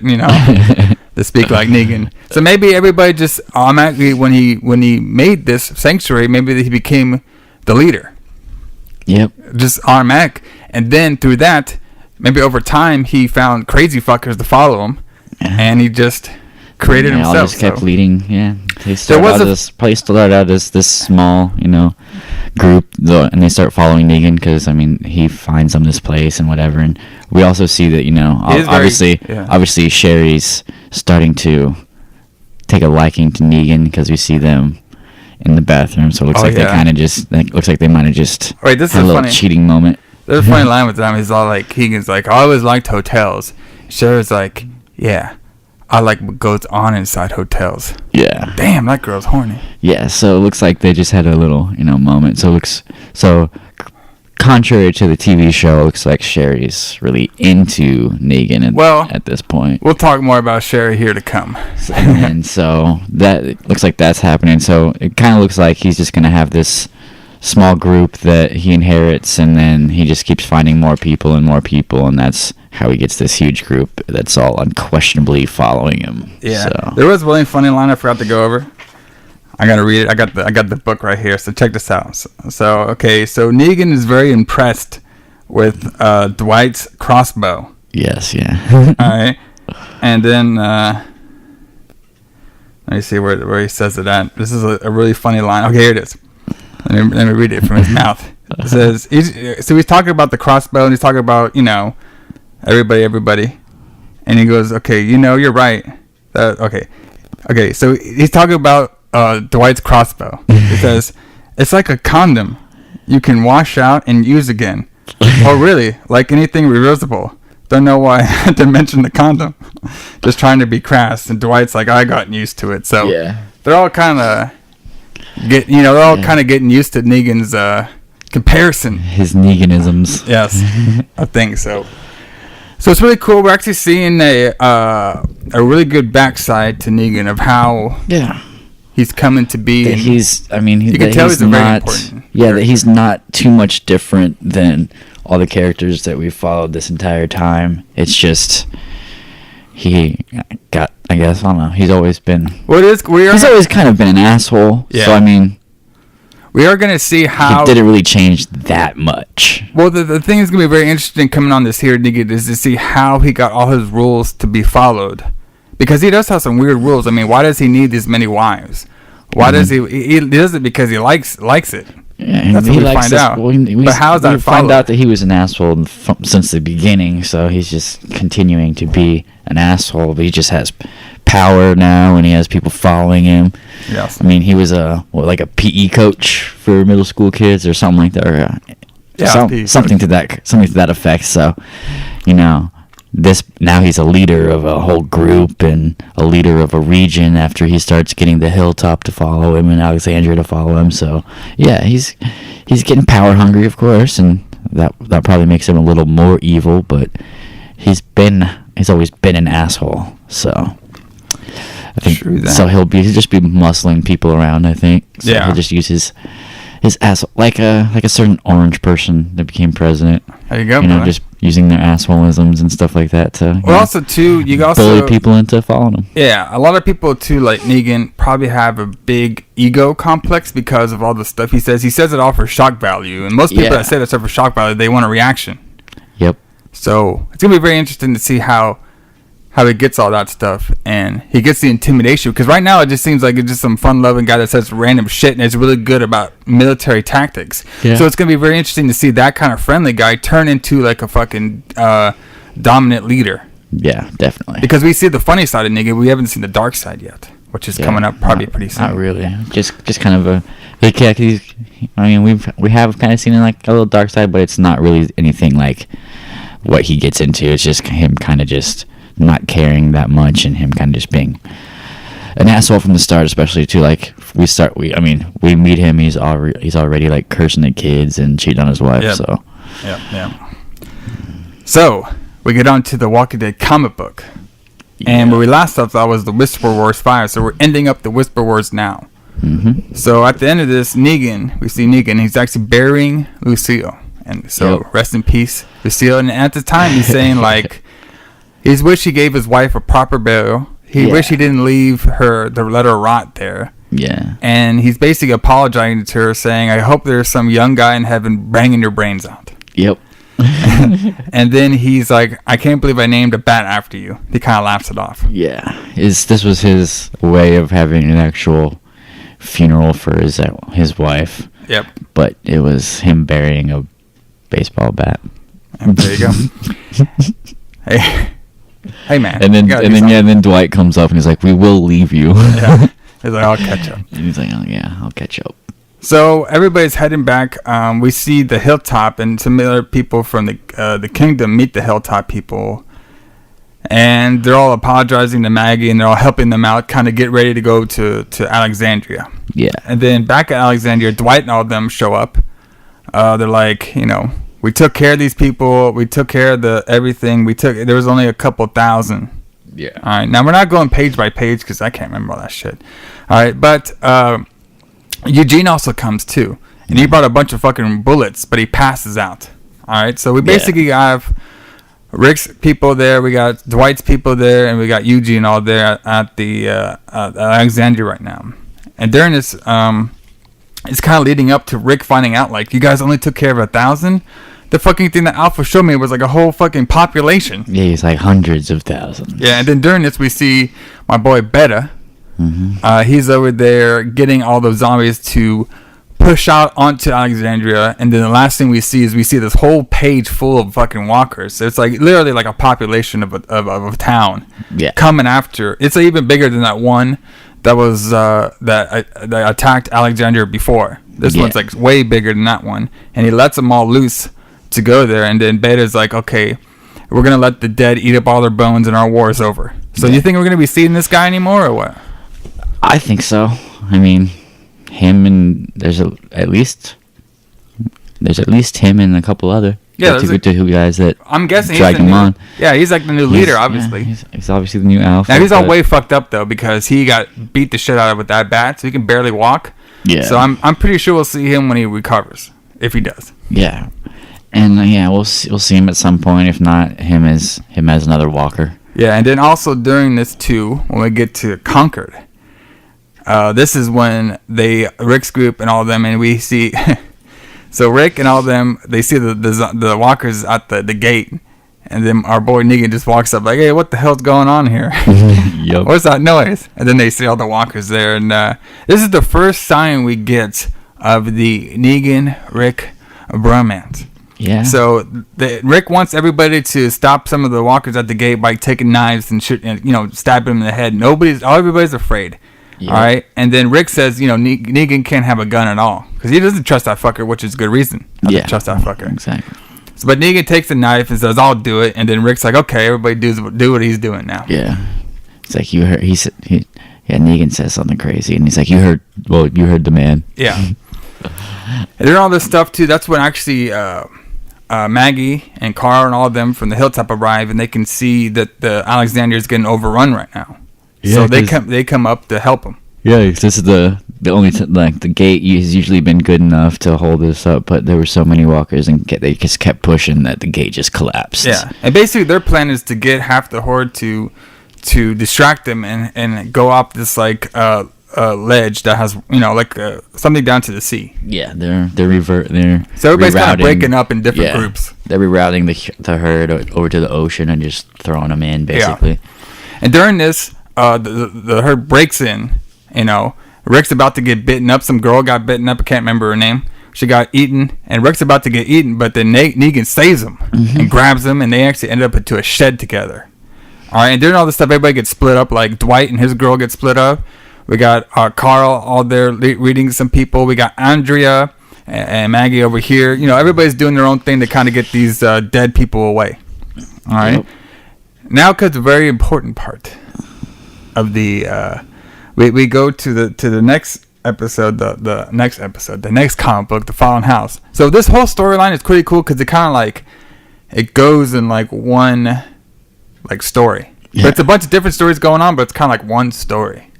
to speak like Negan. So maybe everybody just automatically, when he made this sanctuary, maybe he became the leader. Yep. Just automatic. And then through that, maybe over time, he found crazy fuckers to follow him, and he just created himself. All just kept leading. Yeah. They probably started out as this small, group, and they start following Negan because he finds them this place and whatever. And we also see that obviously Sherry's starting to take a liking to Negan because we see them in the bathroom. So it looks they kind of just looks like they might have just had a little cheating moment. There's a funny line with them. He's all like, Keegan's like, I always liked hotels. Sherry's like, yeah, I like what goes on inside hotels. Yeah. Damn, that girl's horny. Yeah, so it looks like they just had a little, moment. So contrary to the TV show, it looks like Sherry's really into Negan at this point. We'll talk more about Sherry here to come. And so that looks like that's happening. So it kind of looks like he's just going to have this small group that he inherits, and then he just keeps finding more people, and that's how he gets this huge group that's all unquestionably following him. Yeah. So. There was a really funny line I forgot to go over. I gotta read it. I got the book right here. So check this out. So Negan is very impressed with Dwight's crossbow. Yes. Yeah. All right. And then let me see where he says it at. This is a really funny line. Okay, here it is. Let me read it from his mouth. It says he's talking about the crossbow, and he's talking about everybody, and he goes, okay, you're right. Okay. So he's talking about Dwight's crossbow. It says it's like a condom you can wash out and use again. Oh, really? Like anything reversible? Don't know why I had to mention the condom. Just trying to be crass. And Dwight's like, I got used to it. So yeah, they're all kind of getting used to Negan's comparison. His Neganisms. Yes, I think so. So it's really cool. We're actually seeing a really good backside to Negan of how he's coming to be. That he's very important. Yeah, that he's not too much different than all the characters that we've followed this entire time. It's just he got, I guess, I don't know. He's always been. Well, he's always kind of been an asshole. Yeah. So we are going to see how... It didn't really change that much. Well, the thing that's going to be very interesting coming on this here, Negan, is to see how he got all his rules to be followed. Because he does have some weird rules. I mean, why does he need this many wives? Why does he does it because he likes it. Yeah, that's what we find out. But how is that we find out that he was an asshole since the beginning, so he's just continuing to be an asshole, but he just has power now, and he has people following him. Yes. I mean, he was like a PE coach for middle school kids or something like that, or something to that effect. So, now he's a leader of a whole group and a leader of a region after he starts getting the Hilltop to follow him and Alexandria to follow him. So yeah, he's getting power hungry, of course, and that probably makes him a little more evil, but he's always been an asshole. So I think so he'll just be muscling people around, I think. So he'll just use his asshole like a certain orange person that became president. There you go, just using their assholeisms and stuff like that to bully people into following them. Yeah, a lot of people too, like Negan, probably have a big ego complex because of all the stuff he says. He says it all for shock value, and most people that say that stuff for shock value, they want a reaction. Yep. So it's gonna be very interesting to see how he gets all that stuff, and he gets the intimidation, because right now it just seems like it's just some fun-loving guy that says random shit and is really good about military tactics. Yeah. So it's going to be very interesting to see that kind of friendly guy turn into like a fucking dominant leader. Yeah, definitely. Because we see the funny side of Negan, we haven't seen the dark side yet, which is coming up probably pretty soon. Not really. Just kind of a... we have kind of seen like a little dark side, but it's not really anything like what he gets into. It's just him kind of just... not caring that much, and him kind of just being an asshole from the start, especially too. Like we meet him, he's already like cursing at kids and cheating on his wife. Yep. So so we get on to the Walking Dead comic book, and where we last left off was the Whisper Wars 5. So we're ending up the Whisper Wars now. Mm-hmm. So at the end of this, we see Negan, he's actually burying Lucille, and so rest in peace, Lucille. And at the time he's saying like he wish he gave his wife a proper burial. He wish he didn't leave her to let her rot there. Yeah. And he's basically apologizing to her, saying, I hope there's some young guy in heaven banging your brains out. Yep. And then he's like, I can't believe I named a bat after you. He kind of laughs it off. Yeah. This was his way of having an actual funeral for his wife. Yep. But it was him burying a baseball bat. And there you go. Hey man. And then Dwight comes up and he's like, we will leave you. Yeah. He's like, I'll catch up. And he's like, oh yeah, I'll catch up. So everybody's heading back. We see the Hilltop and some other people from the kingdom meet the Hilltop people, and they're all apologizing to Maggie, and they're all helping them out, kind of get ready to go to Alexandria. Yeah. And then back at Alexandria, Dwight and all of them show up. They're like, we took care of these people. We took care of everything. There was only a couple thousand. Yeah. All right. Now we're not going page by page because I can't remember all that shit. All right. But Eugene also comes too, and he brought a bunch of fucking bullets, but he passes out. All right. So we basically have Rick's people there. We got Dwight's people there, and we got Eugene all there at the Alexandria right now. And during this, it's kind of leading up to Rick finding out, like, you guys only took care of 1,000. The fucking thing that Alpha showed me was like a whole fucking population. Yeah, he's like hundreds of thousands. Yeah, and then during this, we see my boy Beta. Mm-hmm. He's over there getting all those zombies to push out onto Alexandria, and then the last thing we see is this whole page full of fucking walkers. So it's like literally like a population of a town coming after. It's even bigger than that one that was that attacked Alexandria before. This one's like way bigger than that one, and he lets them all loose to go there. And then Beta's like, okay, we're gonna let the dead eat up all their bones, and our war is over. So you think we're gonna be seeing this guy anymore, or what? I think so. I mean, him and there's at least him and a couple other two guys that I'm guessing drag him on. Yeah, he's like the new leader, obviously. Yeah, he's obviously the new alpha. Now he's all way fucked up though, because he got beat the shit out of with that bat, so he can barely walk. Yeah. So I'm pretty sure we'll see him when he recovers, if he does. Yeah, and we'll see him at some point. If not, him as another walker. Yeah, and then also during this too, when we get to Concord, this is when Rick's group and all of them, and we see. So Rick and all of them, they see the walkers at the gate, and then our boy Negan just walks up like, "Hey, what the hell's going on here? Yep. What's that noise?" And then they see all the walkers there, and this is the first sign we get of the Negan-Rick bromance. Yeah. So Rick wants everybody to stop some of the walkers at the gate by taking knives and shoot, and stab them in the head. Everybody's afraid. Yeah. All right, and then Rick says, Negan can't have a gun at all because he doesn't trust that fucker, which is good reason not to trust that fucker. Exactly. So, but Negan takes the knife and says, "I'll do it," and then Rick's like, "Okay, everybody do what he's doing now." Yeah, it's like you heard. Negan says something crazy, and he's like, "You heard the man." Yeah. And then all this stuff too. That's when actually Maggie and Carl and all of them from the hilltop arrive, and they can see that the Alexander is getting overrun right now. Yeah, so they come up to help him. Yeah, this is the only the gate has usually been good enough to hold this up, but there were so many walkers and they just kept pushing that the gate just collapsed. Yeah, and basically their plan is to get half the horde to distract them and go up this ledge that has something down to the sea. Yeah, they're so everybody's kind of breaking up in different groups. They're rerouting the herd over to the ocean and just throwing them in basically. Yeah. And during this. The herd breaks in. Rick's about to get bitten up. Some girl got bitten up. I can't remember her name. She got eaten, and Rick's about to get eaten, but then Negan saves him and grabs him, and they actually end up into a shed together. All right, and during all this stuff, everybody gets split up. Like Dwight and his girl get split up. We got Carl all there reading some people. We got Andrea and Maggie over here. Everybody's doing their own thing to kind of get these dead people away. All right. Yep. Now comes a very important part of the we go to the next episode, the next comic book, The Fallen House. So this whole storyline is pretty cool because it kind of it goes in one story. Yeah. But it's a bunch of different stories going on, but it's kind of one story.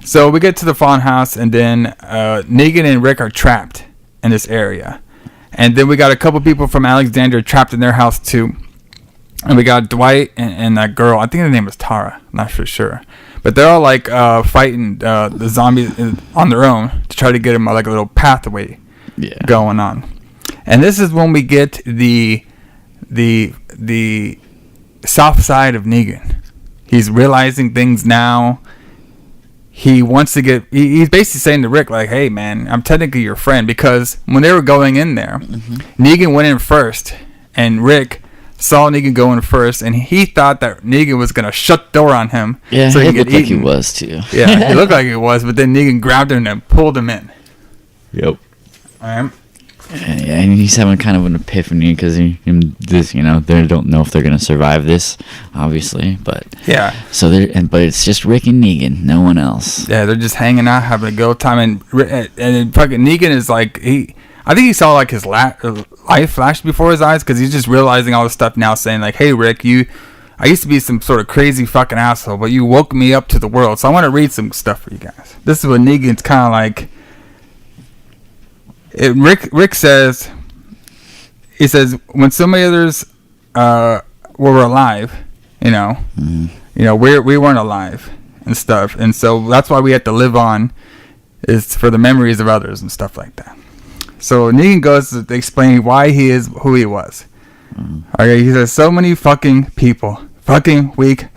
So we get to the Fallen House, and then Negan and Rick are trapped in this area, and then we got a couple people from Alexandria trapped in their house too. And we got Dwight and that girl. I think her name was Tara. I'm not for sure. But they're all fighting the zombies on their own to try to get them a little pathway going on. And this is when we get the soft side of Negan. He's realizing things now. He wants to get... He's basically saying to Rick, hey, man, I'm technically your friend. Because when they were going in there, Negan went in first. And Rick... saw Negan going first, and he thought that Negan was gonna shut the door on him. Yeah, so he looked like he was too. Yeah, he looked like he was, but then Negan grabbed him and pulled him in. Yep. And he's having kind of an epiphany because they don't know if they're gonna survive this, obviously. But yeah. So but it's just Rick and Negan, no one else. Yeah, they're just hanging out, having a good time, and fucking Negan is I think he saw his life flash before his eyes because he's just realizing all this stuff now, saying "Hey Rick, I used to be some sort of crazy fucking asshole, but you woke me up to the world. So I want to read some stuff for you guys." This is what Negan's kind of Rick says. He says when so many others were alive, we weren't alive and stuff, and so that's why we have to live on, is for the memories of others and stuff like that. So Negan goes to explain why he is who he was. Okay, he says, so many fucking people. Fucking weak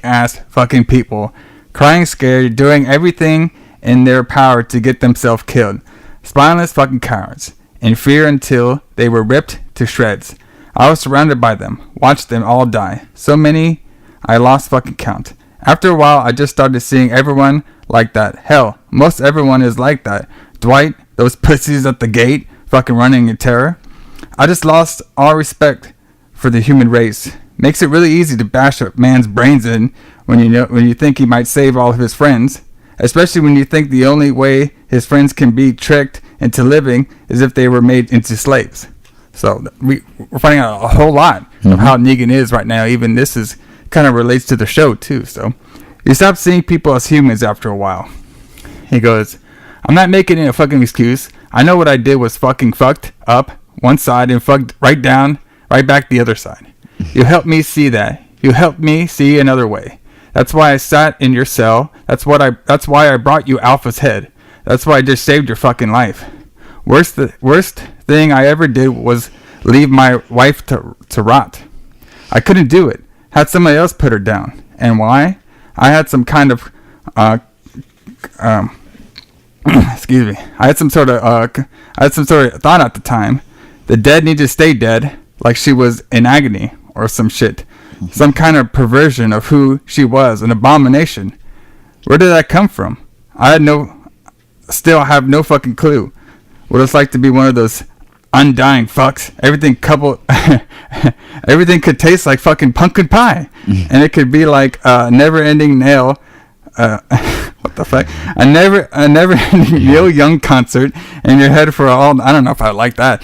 ass fucking people. Crying scared, doing everything in their power to get themselves killed. Spineless fucking cowards. In fear until they were ripped to shreds. I was surrounded by them. Watched them all die. So many, I lost fucking count. After a while, I just started seeing everyone like that. Hell, most everyone is like that. Dwight, those pussies at the gate, fucking running in terror. I just lost all respect for the human race. Makes it really easy to bash a man's brains in when you think he might save all of his friends. Especially when you think the only way his friends can be tricked into living is if they were made into slaves. So we're finding out a whole lot of how Negan is right now. Even this is kind of relates to the show too. So you stop seeing people as humans after a while. He goes, I'm not making it a fucking excuse. I know what I did was fucking fucked up one side and fucked right back the other side. You helped me see that. You helped me see another way. That's why I sat in your cell. That's why I brought you Alpha's head. That's why I just saved your fucking life. Worst thing I ever did was leave my wife to rot. I couldn't do it. Had somebody else put her down. And why? I had some kind of excuse me. I had some sort of thought at the time. The dead need to stay dead, like she was in agony or some shit. Some kind of perversion of who she was, an abomination. Where did that come from? Still have no fucking clue what it's like to be one of those undying fucks. Everything could taste like fucking pumpkin pie, and it could be like a never-ending nail. What the fuck? A never-ending Neil Young concert in your head for all. I don't know if I like that.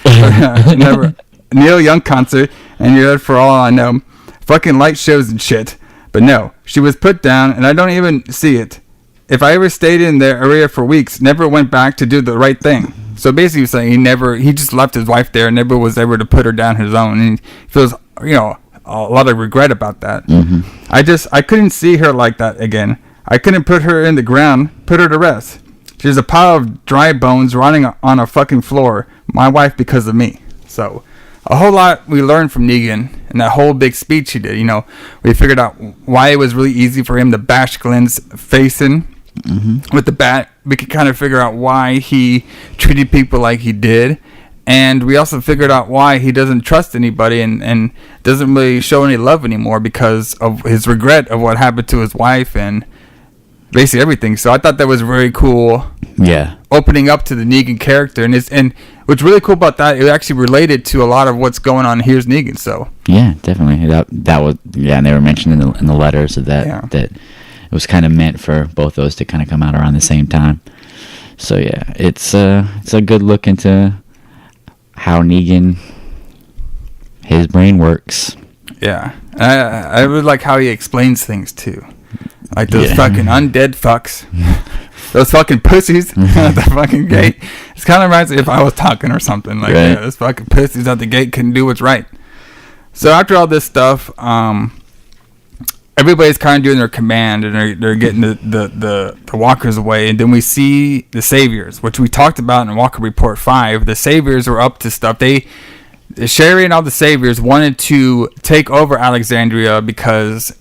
Neil Young concert in your head for all I know. Fucking light shows and shit. But no, she was put down, and I don't even see it. If I ever stayed in their area for weeks, never went back to do the right thing. So basically, he's saying he just left his wife there, and never was able to put her down his own, and he feels, a lot of regret about that. I couldn't see her like that again. I couldn't put her in the ground, put her to rest. She's a pile of dry bones rotting on a fucking floor. My wife because of me. So, a whole lot we learned from Negan and that whole big speech he did. We figured out why it was really easy for him to bash Glenn's face in with the bat. We could kind of figure out why he treated people like he did. And we also figured out why he doesn't trust anybody and doesn't really show any love anymore because of his regret of what happened to his wife and basically everything. So I thought that was very cool. Yeah. Opening up to the Negan character. And what's really cool about that, it actually related to a lot of what's going on in Here's Negan. So yeah, definitely. That was, and they were mentioned in the letters of that that it was kind of meant for both those to kind of come out around the same time. So yeah, it's a good look into how Negan, his brain works. Yeah, I really like how he explains things too, like those fucking undead fucks, those fucking pussies at the fucking gate. It kind of reminds me if I was talking or something like those fucking pussies at the gate couldn't do what's right. So after all this stuff, everybody's kind of doing their command and they're getting the walkers away, and then we see the saviors, which we talked about in Walker Report 5. The saviors were up to stuff. Sherry and all the saviors wanted to take over Alexandria because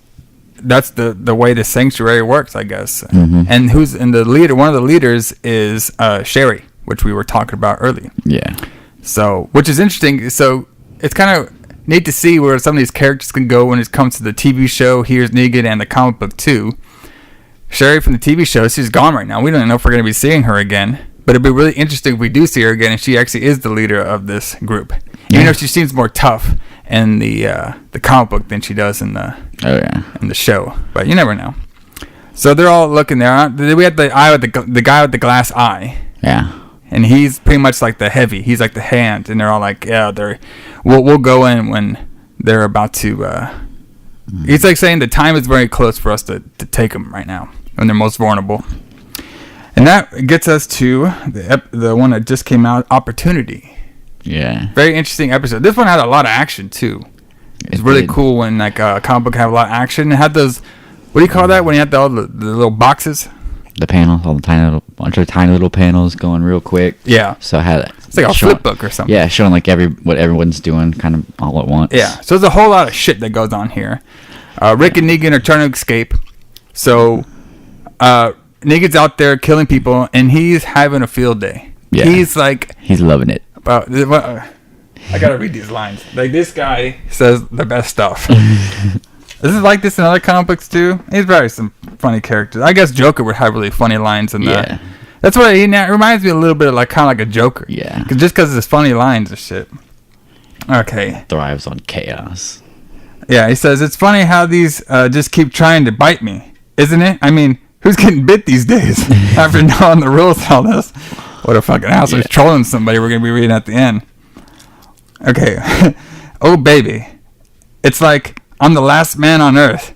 that's the way the sanctuary works, I guess. And the leader, one of the leaders is Sherry, which we were talking about earlier. Yeah. So, which is interesting. So it's kind of neat to see where some of these characters can go when it comes to the TV show Here's Negan and the comic book too. Sherry from the TV show, she's gone right now. We don't know if we're going to be seeing her again, but it'd be really interesting if we do see her again and she actually is the leader of this group. Even though she seems more tough in the comic book than she does in the in the show, but you never know. So they're all looking there. We had the guy with the glass eye. Yeah. And he's pretty much like the heavy. He's like the hand, and they're all like, we'll go in when they're about to. He's like saying the time is very close for us to take them right now when they're most vulnerable. And that gets us to the one that just came out, Opportunity. Yeah. Very interesting episode. This one had a lot of action too. It's really cool when like a comic book have a lot of action. It had those, what do you call that when you had all the little boxes? The panels, all the bunch of tiny little panels going real quick. Yeah. So I had it's like a flip book or something. Yeah, showing like what everyone's doing kind of all at once. Yeah. So there's a whole lot of shit that goes on here. Rick and Negan are trying to escape. So Negan's out there killing people, and he's having a field day. Yeah. He's like, he's loving it. I gotta read these lines. Like, this guy says the best stuff. This is like this in other comic books too. He's very some funny characters. I guess Joker would have really funny lines in that. That's why he reminds me a little bit of like kind of like a Joker. Yeah. Just because of his funny lines and shit. Okay. Thrives on chaos. Yeah, he says it's funny how these just keep trying to bite me, isn't it? I mean, who's getting bit these days after knowing the rules and all this? What a fucking asshole. He's trolling somebody we're going to be reading at the end. Okay. Oh, baby. It's like I'm the last man on earth.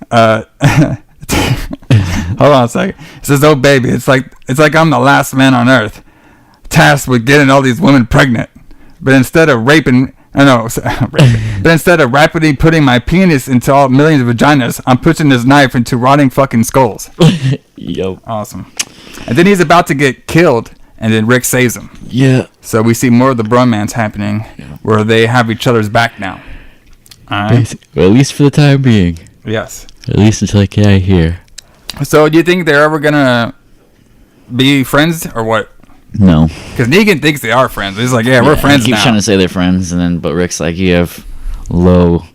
Hold on a second. It says, oh, baby. It's like I'm the last man on earth, tasked with getting all these women pregnant. But instead of raping I know. But instead of rapidly putting my penis into all millions of vaginas, I'm pushing this knife into rotting fucking skulls. Yo. Awesome. And then he's about to get killed, and then Rick saves him. Yeah. So we see more of the bromance happening, where they have each other's back now. All right. Well, at least for the time being. Yes. At least until I get out of here. So do you think they're ever gonna be friends or what? No. Because Negan thinks they are friends. He's like, yeah, we're friends he keeps now. trying to say they're friends, and then but Rick's like, you have low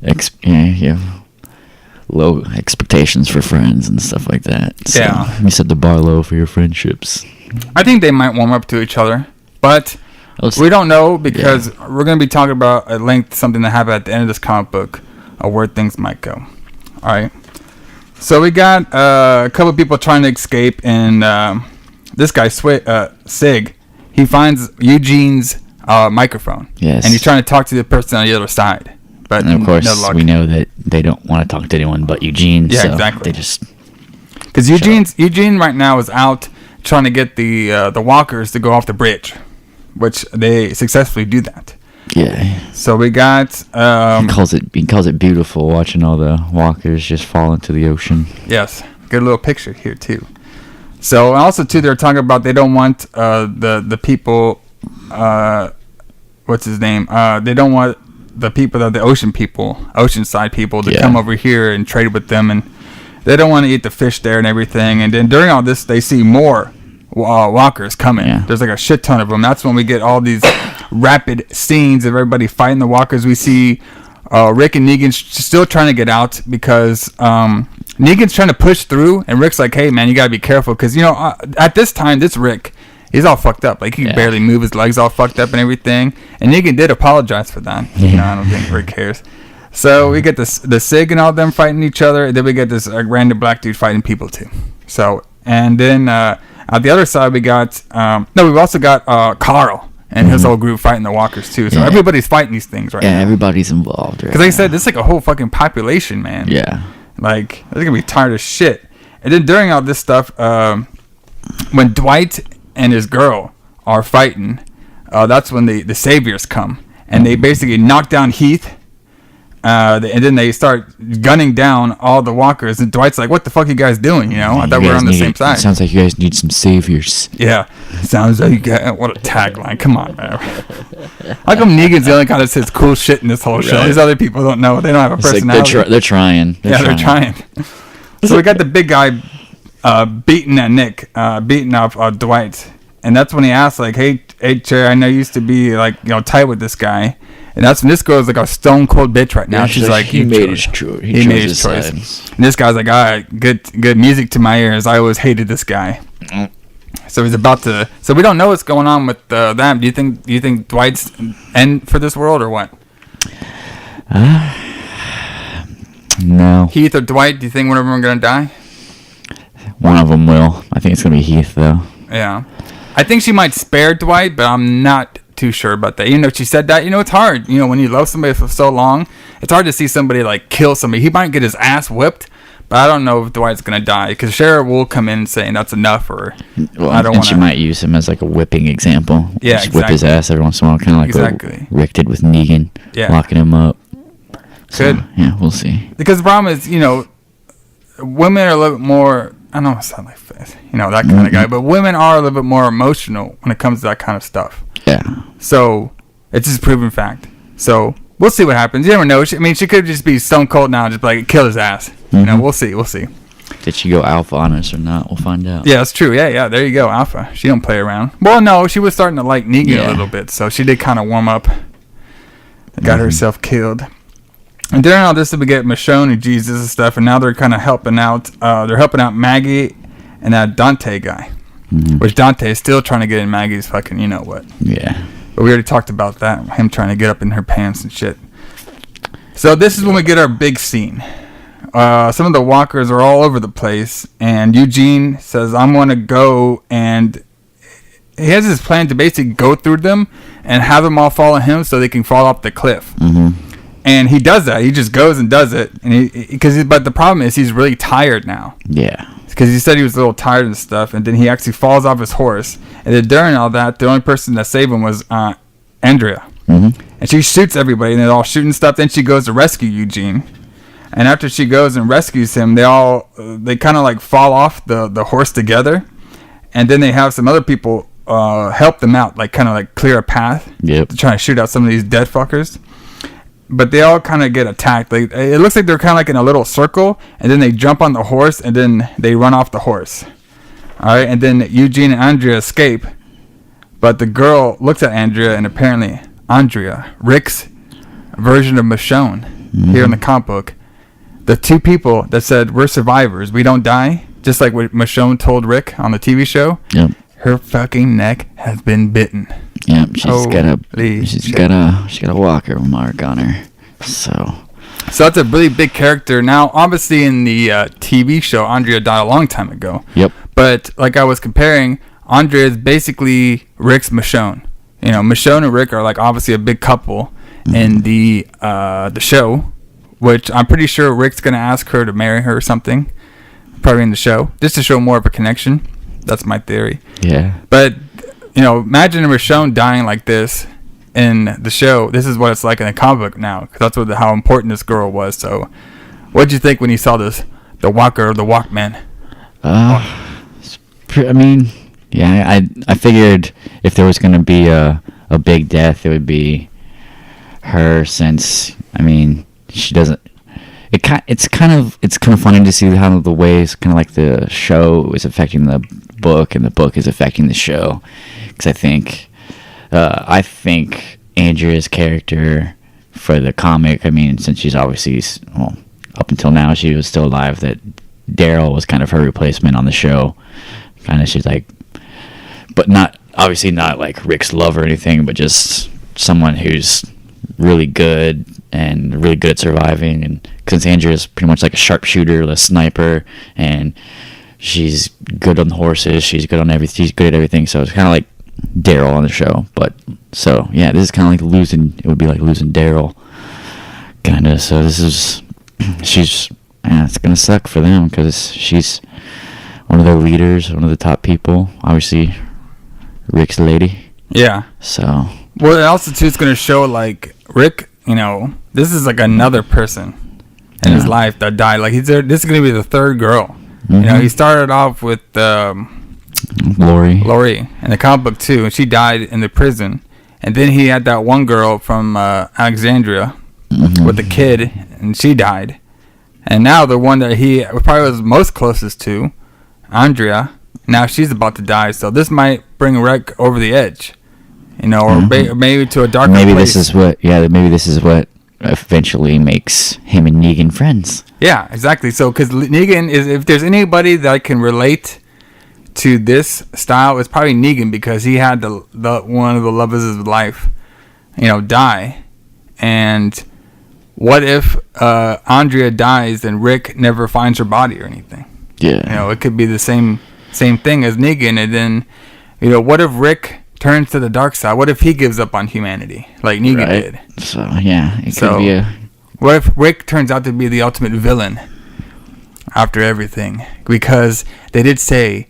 expectations for friends and stuff like that. So Yeah. you set the bar low for your friendships. I think they might warm up to each other, but we don't know because we're going to be talking about at length something that happened at the end of this comic book, where things might go. All right. So we got a couple of people trying to escape, and this guy, Sig, he finds Eugene's microphone. Yes. And he's trying to talk to the person on the other side. But And of course, no luck. we know that they don't want to talk to anyone but Eugene. Yeah, so exactly. They just Because Eugene right now is out trying to get the walkers to go off the bridge, which they successfully do that. yeah. So we got He calls it beautiful watching all the walkers just fall into the ocean. yes, get a little picture here too. So also too, they're talking about they don't want the people. What's his name? They don't want the people that the oceanside people to come over here and trade with them, and they don't want to eat the fish there and everything. And then during all this, they see more walkers coming. Yeah. There's like a shit ton of them. That's when we get all these rapid scenes of everybody fighting the walkers. We see Rick and Negan still trying to get out because Negan's trying to push through, and Rick's like, "Hey man, you gotta be careful," because at this time, this Rick, he's all fucked up. Like he can barely move, his legs all fucked up and everything. And Negan did apologize for that. I don't think Rick cares. So we get the Sig and all them fighting each other, and then we get this random black dude fighting people too. So and then at the other side we got we've also got Carl and his whole group fighting the walkers too. So everybody's fighting these things right now. Yeah, everybody's involved. Because like I said, this is like a whole fucking population, man. Yeah. Like they're gonna be tired of shit. And then during all this stuff, when Dwight and his girl are fighting, that's when the saviors come, and they basically knock down Heath, and then they start gunning down all the walkers, and Dwight's like, what the fuck are you guys doing? I thought we were on the same side. Sounds like you guys need some saviors. Yeah, sounds like what a tagline. Come on, man. How come Negan's the only guy that says cool shit in this whole show? These other people don't know. They don't have a personality. Like they're trying. They're trying. So we got the big guy beating up Dwight, and that's when he asks like, "Hey, Cherry, I know you used to be like tight with this guy," and that's when this girl's like a stone cold bitch right now. She's like, he made his choice. He made his choice. And this guy's like, all right, good music to my ears. I always hated this guy. So he's about to. So we don't know what's going on with them. Do you think Dwight's end for this world or what? No. Heath or Dwight? Do you think one of them are gonna die? One of them will. I think it's gonna be Heath though. Yeah, I think she might spare Dwight, but I'm not too sure about that. She said that. It's hard. When you love somebody for so long, it's hard to see somebody like kill somebody. He might get his ass whipped, but I don't know if Dwight's gonna die because Shara will come in saying that's enough, or I don't want. She might use him as like a whipping example. Yeah, just whip his ass every once in a while, kind of like what Rick did with Negan, locking him up. So, Good. Yeah, we'll see. Because the problem is, women are a little bit more. I don't know, sound like that kind of guy, but women are a little bit more emotional when it comes to that kind of stuff. Yeah. So it's just a proven fact. So we'll see what happens. You never know. She could just be stone cold now, and just like kill his ass. We'll see. Did she go alpha on us or not? We'll find out. Yeah, that's true. Yeah. There you go, alpha. She don't play around. Well, no, she was starting to like Negan a little bit, so she did kind of warm up. Got herself killed. And during all this, we get Michonne and Jesus and stuff, and now they're kind of helping out. They're helping out Maggie and that Dante guy, which Dante is still trying to get in Maggie's fucking what. Yeah. But we already talked about that, him trying to get up in her pants and shit. So this is when we get our big scene. Some of the walkers are all over the place, and Eugene says, I'm going to go, and he has this plan to basically go through them and have them all follow him so they can fall off the cliff. And he does that. He just goes and does it. But the problem is he's really tired now. Yeah. Because he said he was a little tired and stuff. And then he actually falls off his horse. And then during all that, the only person that saved him was Andrea. Mm-hmm. And she shoots everybody, and they're all shooting stuff. Then she goes to rescue Eugene. And after she goes and rescues him, they kind of like fall off the horse together. And then they have some other people help them out, like kind of like clear a path to try to shoot out some of these dead fuckers. But they all kind of get attacked. Like, it looks like they're kind of like in a little circle, and then they jump on the horse, and then they run off the horse. All right, and then Eugene and Andrea escape. But the girl looks at Andrea, and apparently Andrea, Rick's version of Michonne, here in the comic book, the two people that said, we're survivors, we don't die, just like what Michonne told Rick on the TV show, her fucking neck has been bitten. Yep, she's got a walker mark on her. So that's a really big character. Now, obviously in the TV show, Andrea died a long time ago. Yep. But like I was comparing, Andrea is basically Rick's Michonne. You know, Michonne and Rick are like obviously a big couple in the show, which I'm pretty sure Rick's gonna ask her to marry her or something, probably in the show, just to show more of a connection. That's my theory. Yeah. But you know, imagine Michonne dying like this in the show. This is what it's like in the comic book now, because that's how important this girl was. So, what did you think when you saw the Walker or the Walkman? I mean, yeah, I figured if there was going to be a big death, it would be her, since, I mean, she doesn't. It's kind of funny to see how the ways kind of like the show is affecting the book, and the book is affecting the show. Because I think Andrea's character for the comic, I mean, since she's obviously, well, up until now she was still alive, that Daryl was kind of her replacement on the show. Kind of, she's like, but not obviously not like Rick's love or anything, but just someone who's really good and really good at surviving. And since Andrea's pretty much like a sharpshooter, a sniper, and she's good on the horses, she's good on everything, she's good at everything. So it's kind of like Daryl on the show. But so yeah, this is kind of like losing. It would be like losing Daryl, kind of. So this is, it's gonna suck for them because she's one of their leaders, one of the top people. Obviously, Rick's lady. Yeah. So. Well, also too, it's gonna show like Rick. You know, this is like another person in his life that died. Like this is gonna be the third girl. Mm-hmm. You know, he started off with Lori in the comic book too, and she died in the prison. And then he had that one girl from Alexandria with the kid, and she died. And now the one that he probably was most closest to, Andrea, now she's about to die. So this might bring Rick over the edge, you know, or maybe to a darker place. Maybe this is what eventually makes him and Negan friends. Yeah, exactly. So because Negan is, if there's anybody that can relate to this style, it's probably Negan, because he had the one of the lovers of his life, you know, die. And what if Andrea dies and Rick never finds her body or anything? Yeah. You know, it could be the same thing as Negan. And then, you know, what if Rick turns to the dark side? What if he gives up on humanity like Negan did? So yeah, it could be what if Rick turns out to be the ultimate villain after everything? Because they did say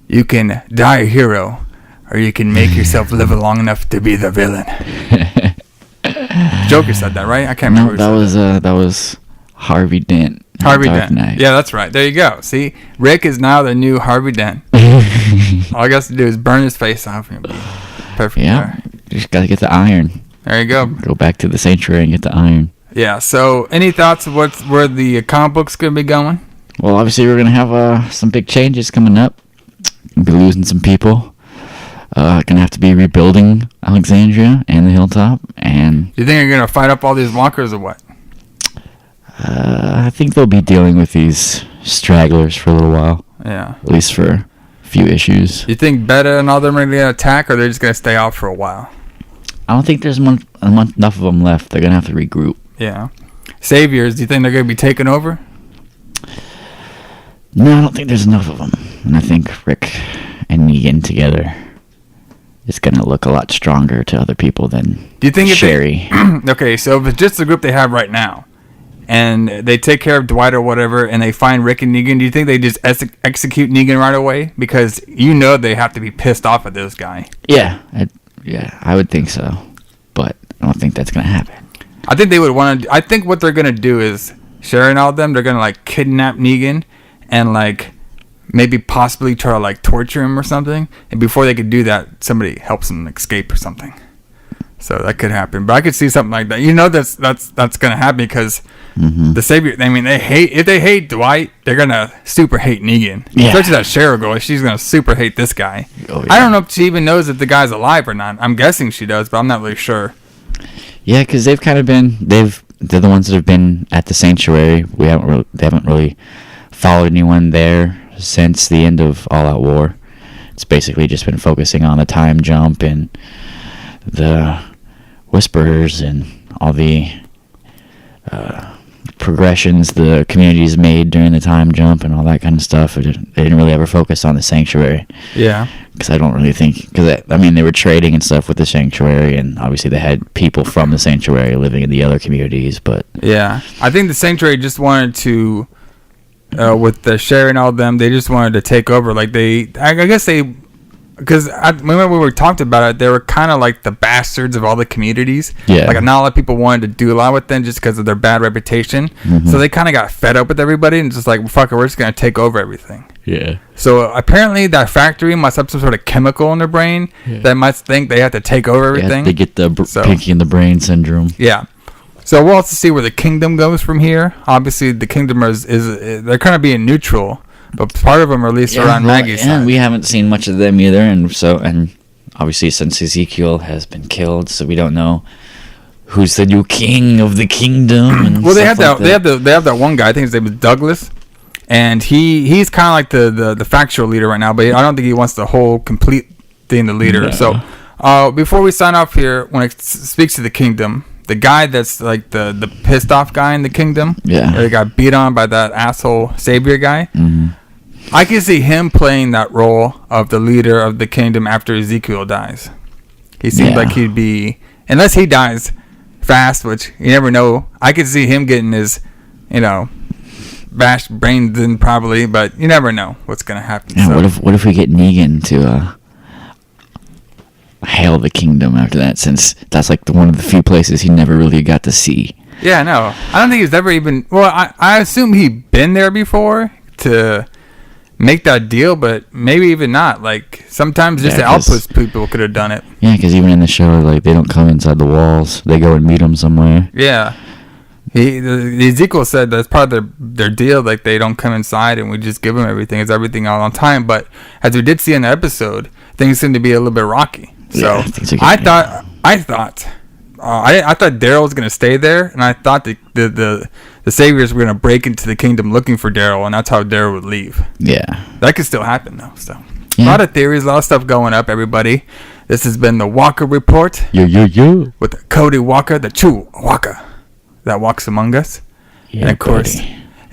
you can die a hero, or you can make yourself live long enough to be the villain. Joker said that, right? I can't remember. No, that was Harvey Dent. Harvey Dent. Yeah, that's right. There you go. See, Rick is now the new Harvey Dent. All he has to do is burn his face off and be perfect. Yeah, you just got to get the iron. There you go. Go back to the sanctuary and get the iron. Yeah, so any thoughts of where the comic book's going to be going? Well, obviously we're going to have some big changes coming up. We'll be losing some people. Going to have to be rebuilding Alexandria and the Hilltop. And you think you're going to fight up all these walkers or what? I think they'll be dealing with these stragglers for a little while. Yeah. At least for a few issues. You think Beta and all them are going to attack, or they're just going to stay out for a while? I don't think there's enough of them left. They're going to have to regroup. Yeah. Saviors, do you think they're going to be taken over? No, I don't think there's enough of them. And I think Rick and Negan together is going to look a lot stronger to other people than Sherry. Okay, so if it's just the group they have right now, and they take care of Dwight or whatever, and they find Rick and Negan, do you think they just execute Negan right away? Because you know they have to be pissed off at this guy. Yeah, I would think so. But I don't think that's gonna happen. I think they would want to. I think what they're gonna do is Sherry and all of them. They're gonna like kidnap Negan and like maybe possibly try to like torture him or something. And before they could do that, somebody helps him escape or something. So that could happen. But I could see something like that. You know, that's gonna happen because the Savior. I mean, if they hate Dwight, they're gonna super hate Negan. Yeah. Especially that Cheryl girl. She's gonna super hate this guy. Oh, yeah. I don't know if she even knows if the guy's alive or not. I'm guessing she does, but I'm not really sure. Yeah, because they've kind of been they're the ones that have been at the sanctuary. They haven't really followed anyone there since the end of All Out War. It's basically just been focusing on the time jump and the Whisperers and all the progressions the communities made during the time jump and all that kind of stuff. They didn't really ever focus on the sanctuary. Yeah. Because I don't really think... Because, I mean, they were trading and stuff with the sanctuary, and obviously they had people from the sanctuary living in the other communities, but... Yeah. I think the sanctuary just wanted to... with the Sherry and all of them, they just wanted to take over. Like, I guess they... Because remember we were talked about it, they were kind of like the bastards of all the communities. Yeah. Like, not a lot of people wanted to do a lot with them just because of their bad reputation. So they kind of got fed up with everybody and just like, well, fuck it, we're just going to take over everything. Yeah. So apparently that factory must have some sort of chemical in their brain that must think they have to take over everything. Yeah, they get the pinky in the brain syndrome. Yeah. So we'll have to see where the kingdom goes from here. Obviously, the kingdom is they're kind of being neutral, but part of them are at least around Maggie's side. And we haven't seen much of them either, and obviously since Ezekiel has been killed, so we don't know who's the new king of the kingdom. And well, they have that one guy. I think his name is Douglas, and he's kind of like the factual leader right now. But I don't think he wants the whole complete thing, the leader. No. So before we sign off here, when it speaks to the kingdom, the guy that's like the pissed off guy in the kingdom, that got beat on by that asshole savior guy. I can see him playing that role of the leader of the kingdom after Ezekiel dies. He seems like he'd be, unless he dies fast, which you never know. I could see him getting his, bashed brains in probably, but you never know what's gonna happen. Yeah, so. What if we get Negan to hail the kingdom after that, since that's like one of the few places he never really got to see. Yeah, no, I don't think he's ever even. Well, I assume he'd been there before to make that deal, but maybe even not. Like sometimes just the Outpost people could have done it. Yeah, because even in the show, like they don't come inside the walls; they go and meet him somewhere. Yeah, Ezekiel said that's part of their deal. Like they don't come inside, and we just give them everything. It's everything all on time. But as we did see in the episode, things seem to be a little bit rocky. So I thought Daryl was gonna stay there, and I thought the saviors were gonna break into the kingdom looking for Daryl, and that's how Daryl would leave. Yeah, that could still happen though. So a lot of theories, a lot of stuff going up. Everybody, this has been the Walker Report. With Cody Walker, the true Walker that walks among us, and of course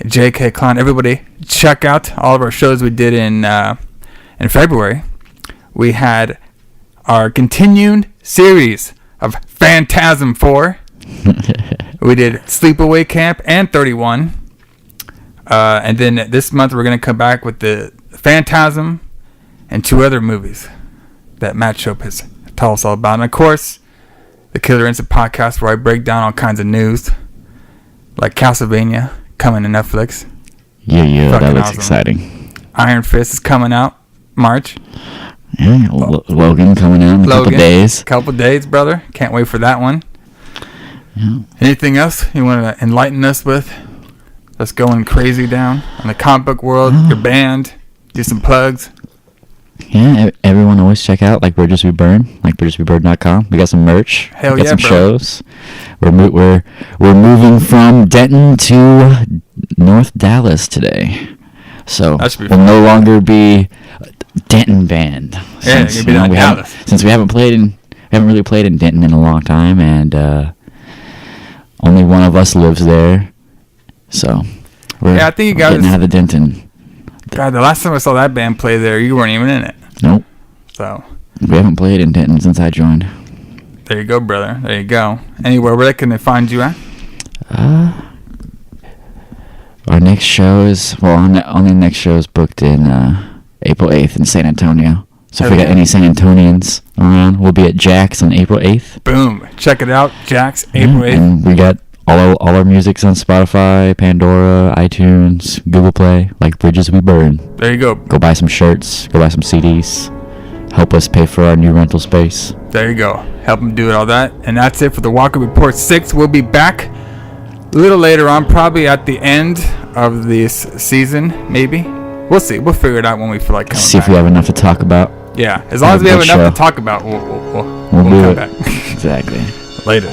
J.K. Cline. Everybody, check out all of our shows we did in February. We had our continued series of Phantasm 4. We did Sleepaway Camp and 31. And then this month we're going to come back with the Phantasm and 2 other movies that Matt Shope has told us all about. And of course, the Killer Instant podcast where I break down all kinds of news, like Castlevania coming to Netflix. Yeah, that looks exciting. Iron Fist is coming out March. Yeah, Logan coming out in a couple days. Couple days, brother. Can't wait for that one. Yeah. Anything else you want to enlighten us with? Let's going crazy down on the comic book world. Your band, do some plugs. Yeah, everyone always check out like Bridges We Burn, like bridgesweburn.com. We got some merch. Hell we got some bro. shows. We're moving from Denton to North Dallas today, so we'll no longer be Denton band. Since we haven't really played in Denton in a long time, and only one of us lives there, so we're I think you guys getting out of the Denton. God, the last time I saw that band play there, you weren't even in it. Nope. So we haven't played in Denton since I joined. There you go, brother. There you go. Anywhere where can they find you at? Our next show is only next show is booked in April 8th in San Antonio. So if we got any San Antonians around. We'll be at Jack's on April 8th. Boom. Check it out. Jack's, April 8th. And we got all our music's on Spotify, Pandora, iTunes, Google Play, like Bridges We Burn. There you go. Go buy some shirts. Go buy some CDs. Help us pay for our new rental space. There you go. Help them do all that. And that's it for the Walker Report 6. We'll be back a little later on, probably at the end of this season, maybe. We'll see. We'll figure it out when we feel like coming See back. if we have enough to talk about. Yeah, as long as we have enough to talk about, we'll do come it. back. Exactly. Later.